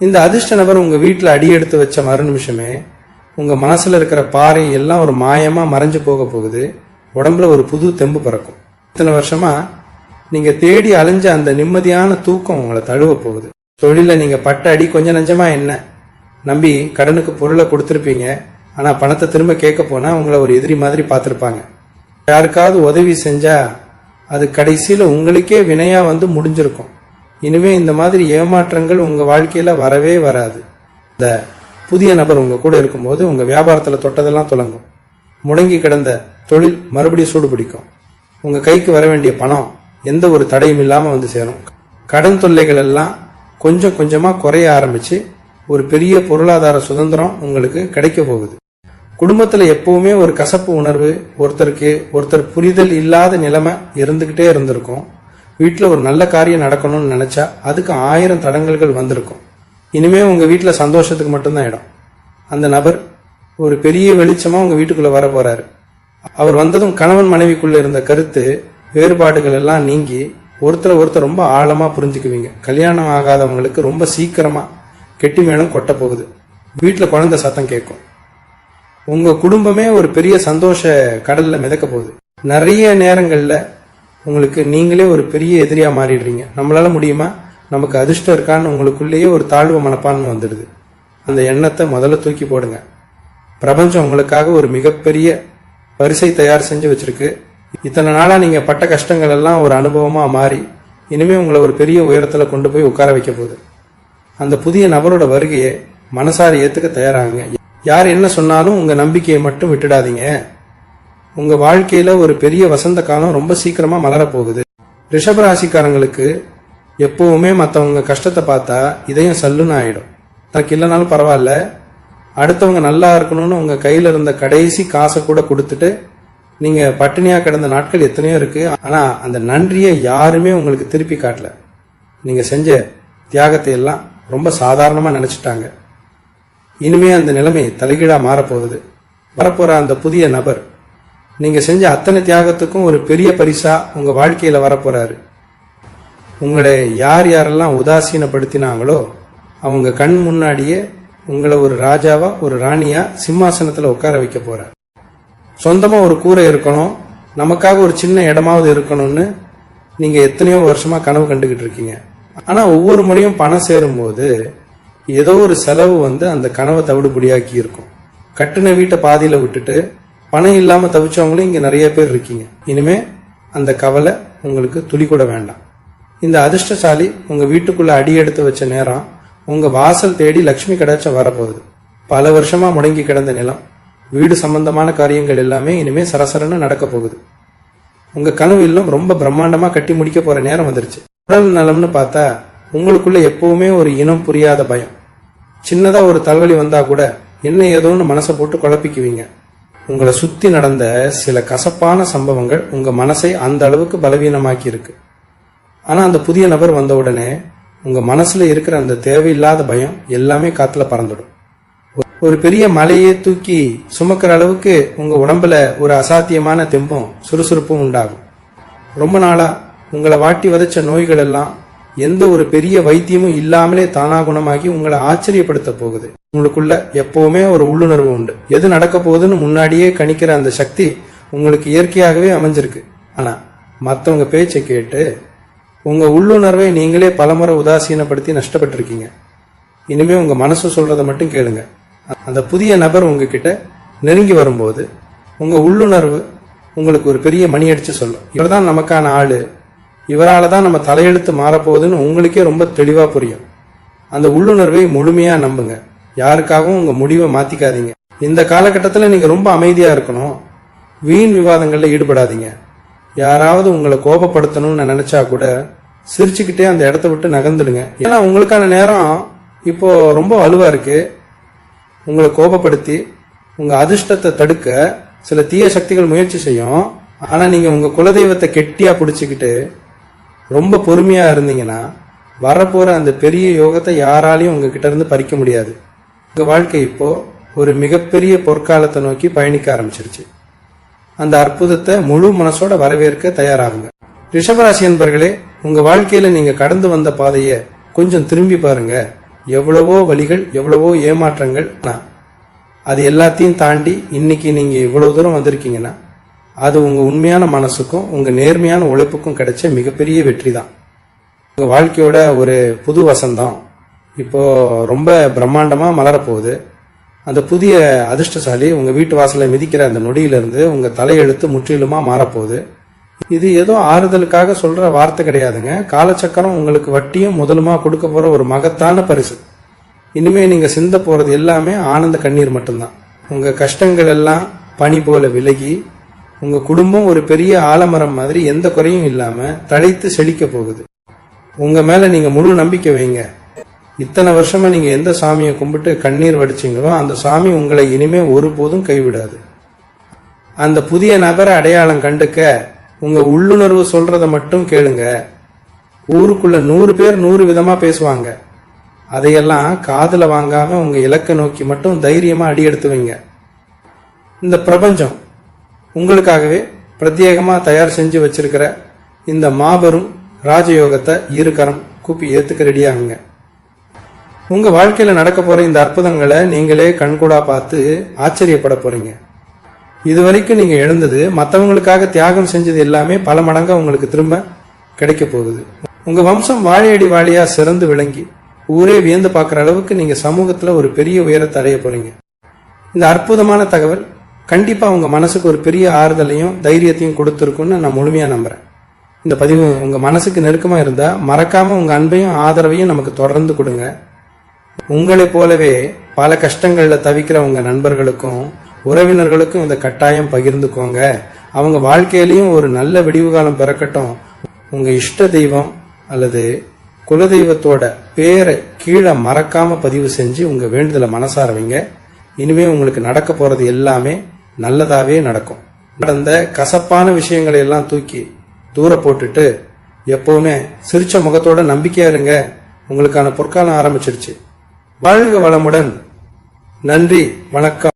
இந்த அதிர்ஷ்ட நபர் உங்க வீட்டுல அடி எடுத்து வச்ச மறு நிமிஷமே உங்க மனசுல இருக்கிற பாறை எல்லாம் ஒரு மாயமா மறைஞ்சு போக போகுது. உடம்புல ஒரு புது தெம்பு பிறக்கும். இத்தனை வருஷமா நீங்க தேடி அலைஞ்ச அந்த நிம்மதியான தூக்கம் உங்களை தழுவ போகுது. தொழில நீங்க பட்ட அடி கொஞ்சம் நஞ்சமா என்ன நம்பி கடனுக்கு பொருளை கொடுத்திருப்பீங்க. ஆனா பணத்தை திரும்ப கேட்க போனா உங்களை ஒரு எதிரி மாதிரி பார்த்திருப்பாங்க. யாருக்காவது உதவி செஞ்சா அது கடைசியில உங்களுக்கே வினையா வந்து முடிஞ்சிருக்கும். இனிமே இந்த மாதிரி ஏமாற்றங்கள் உங்க வாழ்க்கையில வரவே வராது. இந்த புதிய நபர் உங்க கூட இருக்கும்போது உங்க வியாபாரத்துல தொட்டதெல்லாம் தொடங்கும். முடங்கி கிடந்த தொழில் மறுபடியும் சூடு பிடிக்கும். உங்க கைக்கு வர வேண்டிய பணம் எந்த ஒரு தடையும் இல்லாம வந்து சேரும். கடன் தொல்லைகள் எல்லாம் கொஞ்சம் கொஞ்சமா குறைய ஆரம்பிச்சு ஒரு பெரிய பொருளாதார சுதந்திரம் உங்களுக்கு கிடைக்க போகுது. குடும்பத்துல எப்பவுமே ஒரு கசப்பு உணர்வு, ஒருத்தர் புரிதல் இல்லாத நிலைமை இருந்துகிட்டே இருந்திருக்கும். வீட்டுல ஒரு நல்ல காரியம் நடக்கணும்னு நினைச்சா அதுக்கு 1000 தடங்கல்கள் வந்திருக்கும். இனிமே உங்க வீட்டுல சந்தோஷத்துக்கு மட்டும்தான் இடம். அந்த நபர் ஒரு பெரிய வெளிச்சமா உங்க வீட்டுக்குள்ள வர போறாரு. அவர் வந்ததும் கணவன் மனைவிக்குள்ள இருந்த கருத்து வேறுபாடுகள் எல்லாம் நீங்கி ஒருத்தர் ரொம்ப ஆழமா புரிஞ்சுக்குவீங்க. கல்யாணம் ஆகாதவங்களுக்கு ரொம்ப சீக்கிரமா கெட்டி மேளம் கொட்ட போகுது. வீட்டுல குழந்தை சத்தம் கேட்கும். உங்க குடும்பமே ஒரு பெரிய சந்தோஷ கடல்ல மிதக்க போகுது. நிறைய நேரங்கள்ல உங்களுக்கு நீங்களே ஒரு பெரிய எதிரியா மாறிடுறீங்க. நம்மளால முடியுமா, நமக்கு அதிர்ஷ்டம் இருக்கான்னு உங்களுக்குள்ளேயே ஒரு தாழ்வு மனப்பான்மை வந்துடுது. அந்த எண்ணத்தை முதல்ல தூக்கி போடுங்க. பிரபஞ்சம் உங்களுக்காக ஒரு மிகப்பெரிய பரிசை தயார் செஞ்சு வச்சிருக்கு. இத்தனை நாளா நீங்க பட்ட கஷ்டங்கள் எல்லாம் ஒரு அனுபவமா மாறி இனிமே உங்களை ஒரு பெரிய உயரத்துல கொண்டு போய் உட்கார வைக்க போகுது. அந்த புதிய நபரோட வருகையை மனசார ஏத்துக்க தயாராகுங்க. யார் என்ன சொன்னாலும் உங்க நம்பிக்கையை மட்டும் விட்டுடாதீங்க. உங்க வாழ்க்கையில ஒரு பெரிய வசந்த காலம் ரொம்ப சீக்கிரமா மலரப்போகுது. ரிஷபராசிக்காரங்களுக்கு எப்பவுமே மற்றவங்க கஷ்டத்தை பார்த்தா இதயம் சல்லுன்னு ஆயிடும். தனக்கு இல்லைனாலும் பரவாயில்ல, அடுத்தவங்க நல்லா இருக்கணும்னு உங்க கையில இருந்த கடைசி காசை கூட கொடுத்துட்டு நீங்க பட்டினியா கிடந்த நாட்கள் எத்தனையோ இருக்கு. ஆனா அந்த நன்றியை யாருமே உங்களுக்கு திருப்பி காட்டல. நீங்க செஞ்ச தியாகத்தை எல்லாம் ரொம்ப சாதாரணமா நினைச்சிட்டாங்க. இனிமே அந்த நிலைமை தலைகீழா மாறப்போகுது. வரப்போற அந்த புதிய நபர் நீங்க செஞ்ச அத்தனை தியாகத்துக்கும் ஒரு பெரிய பரிசா உங்க வாழ்க்கையில வரப்போறாரு. உங்களை யாரெல்லாம் உதாசீனப்படுத்தினாங்களோ அவங்க கண் முன்னாடியே உங்களை ஒரு ராஜாவா ஒரு ராணியா சிம்மாசனத்துல உட்கார வைக்க போறார். சொந்தமா ஒரு கூரை இருக்கணும், நமக்காக ஒரு சின்ன இடமாவது இருக்கணும்னு நீங்க எத்தனையோ வருஷமா கனவு கண்டுகிட்டு இருக்கீங்க. ஆனா ஒவ்வொரு முறையும் பணம் சேரும் போது ஏதோ ஒரு செலவு வந்து அந்த கனவை தவிடுபடியாக்கி இருக்கும். கட்டின வீட்டை பாதியில விட்டுட்டு பணம் இல்லாம தவிச்சவங்களும் இங்க நிறைய பேர் இருக்கீங்க. இனிமே அந்த கவலை உங்களுக்கு துளி கூட வேண்டாம். இந்த அதிர்ஷ்டசாலி உங்க வீட்டுக்குள்ள அடி எடுத்து வச்ச நேரம் உங்க வாசல் தேடி லட்சுமி கடாட்சம் வரப்போகுது. பல வருஷமா முடங்கி கிடந்த நிலம், வீடு சம்பந்தமான காரியங்கள் எல்லாமே இனிமே சரசரன்னு நடக்க போகுது. உங்க கனவு இல்லம் ரொம்ப பிரம்மாண்டமா கட்டி முடிக்க போற நேரம் வந்துருச்சு. உடல் நலம்னு பார்த்தா உங்களுக்குள்ள எப்பவுமே ஒரு இனம் புரியாத பயம். சின்னதா ஒரு தலைவலி வந்தா கூட என்ன ஏதோன்னு மனசை போட்டு குழப்பிக்குவீங்க. உங்களை சுத்தி நடந்த சில கசப்பான சம்பவங்கள் உங்க மனசை அந்த அளவுக்கு பலவீனமாக்கி இருக்கு. ஆனா அந்த புதிய நபர் வந்த உடனே உங்க மனசுல இருக்கிற அந்த தேவையில்லாத பயம் எல்லாமே காத்துல பறந்துடும். ஒரு பெரிய மலையை தூக்கி சுமக்கிற அளவுக்கு உங்க உடம்புல ஒரு அசாத்தியமான தெம்பும் சுறுசுறுப்பும் உண்டாகும். ரொம்ப நாளா உங்களை வாட்டி வதைச்ச நோய்கள் எல்லாம் எந்த ஒரு பெரிய வைத்தியமும் இல்லாமலே தானா குணமாகி உங்களை ஆச்சரியப்படுத்த போகுது. உங்களுக்குள்ள எப்பவுமே ஒரு உள்ளுணர்வு உண்டு. எது நடக்க போகுதுன்னு முன்னாடியே கணிக்கிற அந்த சக்தி உங்களுக்கு இயற்கையாகவே அமைஞ்சிருக்கு. ஆனா மற்றவங்க பேச்சை கேட்டு உங்க உள்ளுணர்வை நீங்களே பலமுறை உதாசீனப்படுத்தி நஷ்டப்பட்டிருக்கீங்க. இனிமே உங்க மனசு சொல்றதை மட்டும் கேளுங்க. அந்த புதிய நபர் உங்ககிட்ட நெருங்கி வரும்போது உங்க உள்ளுணர்வு உங்களுக்கு ஒரு பெரிய மணி அடிச்சு சொல்லும். இவர்தான் நமக்கான ஆளு, இவரால தான் நம்ம தலையெழுத்து மாறப்போகுதுன்னு உங்களுக்கே ரொம்ப தெளிவா புரியும். அந்த உள்ளுணர்வை முழுமையா நம்புங்க. யாருக்காகவும் உங்க முடிவை மாத்திக்காதீங்க. இந்த காலகட்டத்தில் நீங்க ரொம்ப அமைதியா இருக்கணும். வீண் விவாதங்கள்ல ஈடுபடாதீங்க. யாராவது உங்களை கோபப்படுத்தணும்னு நினைச்சா கூட சிரிச்சுக்கிட்டே அந்த இடத்த விட்டு நகர்ந்துடுங்க. ஏன்னா உங்களுக்கான நேரம் இப்போ ரொம்ப வலுவா இருக்கு. உங்களை கோபப்படுத்தி உங்க அதிர்ஷ்டத்தை தடுக்க சில தீய சக்திகள் முயற்சி செய்யும். ஆனா நீங்க உங்க குலதெய்வத்தை கெட்டியா பிடிச்சுக்கிட்டு ரொம்ப பொறுமையா இருந்தீங்கன்னா வரப்போற அந்த பெரிய யோகத்தை யாராலையும் உங்ககிட்ட இருந்து பறிக்க முடியாது. உங்க வாழ்க்கை இப்போ ஒரு மிகப்பெரிய பொற்காலத்தை நோக்கி பயணிக்க ஆரம்பிச்சிருச்சு. அந்த அற்புதத்தை முழு மனசோட வரவேற்க தயாராகுங்க. ரிஷபராசி என்பர்களே, உங்க வாழ்க்கையில நீங்க கடந்து வந்த பாதையை கொஞ்சம் திரும்பி பாருங்க. எவ்வளவோ வழிகள், எவ்வளவோ ஏமாற்றங்கள், அது எல்லாத்தையும் தாண்டி இன்னைக்கு நீங்க இவ்வளவு தூரம் வந்திருக்கீங்கன்னா அது உங்க உண்மையான மனசுக்கும் உங்க நேர்மையான உழைப்புக்கும் கிடைச்ச மிகப்பெரிய வெற்றி தான். உங்க வாழ்க்கையோட ஒரு புது வசந்தம் இப்போ ரொம்ப பிரம்மாண்டமா மலரப்போகுது. அந்த புதிய அதிர்ஷ்டசாலி உங்க வீட்டு வாசலை மிதிக்கிற அந்த நொடியிலிருந்து உங்க தலையெழுத்து முற்றிலுமா மாறப்போகுது. இது ஏதோ ஆறுதலுக்காக சொல்ற வார்த்தை கிடையாதுங்க. காலச்சக்கரம் உங்களுக்கு வட்டியும் முதலுமா கொடுக்க போற ஒரு மகத்தான பரிசு. இனிமே நீங்க சிந்த போறது எல்லாமே ஆனந்த கண்ணீர் மட்டும்தான். உங்க கஷ்டங்கள் எல்லாம் பனி போல விலகி உங்க குடும்பம் ஒரு பெரிய ஆலமரம் மாதிரி எந்த குறையும் இல்லாம தழைத்து செழிக்க போகுது. உங்க மேல நீங்க முழு நம்பிக்கை வைங்க. இத்தனை வருஷமா நீங்க எந்த சாமியை கும்பிட்டு கண்ணீர் வடிச்சீங்களோ அந்த சாமி உங்களை இனிமே ஒருபோதும் கைவிடாது. அந்த புதிய நபரை அடையாளம் கண்டுக்க உங்க உள்ளுணர்வு சொல்றத மட்டும் கேளுங்க. ஊருக்குள்ள 100 பேர் 100 விதமா பேசுவாங்க. அதையெல்லாம் காதுல வாங்காம உங்க இலக்கை நோக்கி மட்டும் தைரியமா அடி எடுத்து வைங்க. இந்த பிரபஞ்சம் உங்களுக்காகவே பிரத்யேகமா தயார் செஞ்சு வச்சிருக்கிற இந்த மாபெரும் ராஜயோகத்தை இருகரம் கூப்பி ஏத்துக்க ரெடியாகுங்க. உங்க வாழ்க்கையில நடக்க போற இந்த அற்புதங்களை நீங்களே கண்கூடா பார்த்து ஆச்சரியப்பட போறீங்க. இதுவரைக்கும் நீங்க எழுந்தது, மற்றவங்களுக்காக தியாகம் செஞ்சது எல்லாமே பல மடங்கா உங்களுக்கு திரும்ப கிடைக்க போகுது. உங்க வம்சம் வாழையடி வாழையா சிறந்து விளங்கி ஊரே வியந்து பார்க்குற அளவுக்கு நீங்க சமூகத்துல ஒரு பெரிய உயரத்தை அடைய போறீங்க. இந்த அற்புதமான தகவல் கண்டிப்பா உங்க மனசுக்கு ஒரு பெரிய ஆறுதலையும் தைரியத்தையும் கொடுத்துருக்குன்னு நான் முழுமையா நம்புறேன். இந்த பதிவு உங்க மனசுக்கு நெருக்கமா இருந்தா மறக்காம உங்க அன்பையும் ஆதரவையும் நமக்கு தொடர்ந்து கொடுங்க. உங்களை போலவே பல கஷ்டங்கள்ல தவிக்கிற உங்க நண்பர்களுக்கும் உறவினர்களுக்கும் இந்த கட்டாயம் பகிர்ந்துக்கோங்க. அவங்க வாழ்க்கையிலையும் ஒரு நல்ல விடிவு காலம் பிறக்கட்டும். உங்க இஷ்ட தெய்வம் அல்லது குலதெய்வத்தோட பேரை கீழே மறக்காம பதிவு செஞ்சு உங்க வேண்டுதலை மனசார வைங்க. இனிமே உங்களுக்கு நடக்க போறது எல்லாமே நல்லதாவே நடக்கும். நடந்த கசப்பான விஷயங்களை எல்லாம் தூக்கி தூர போட்டுட்டு எப்பவுமே சிரிச்ச முகத்தோட நம்பிக்கையா இருங்க. உங்களுக்கான பொற்காலம் ஆரம்பிச்சிருச்சு. வாழ்க வளமுடன். நன்றி, வணக்கம்.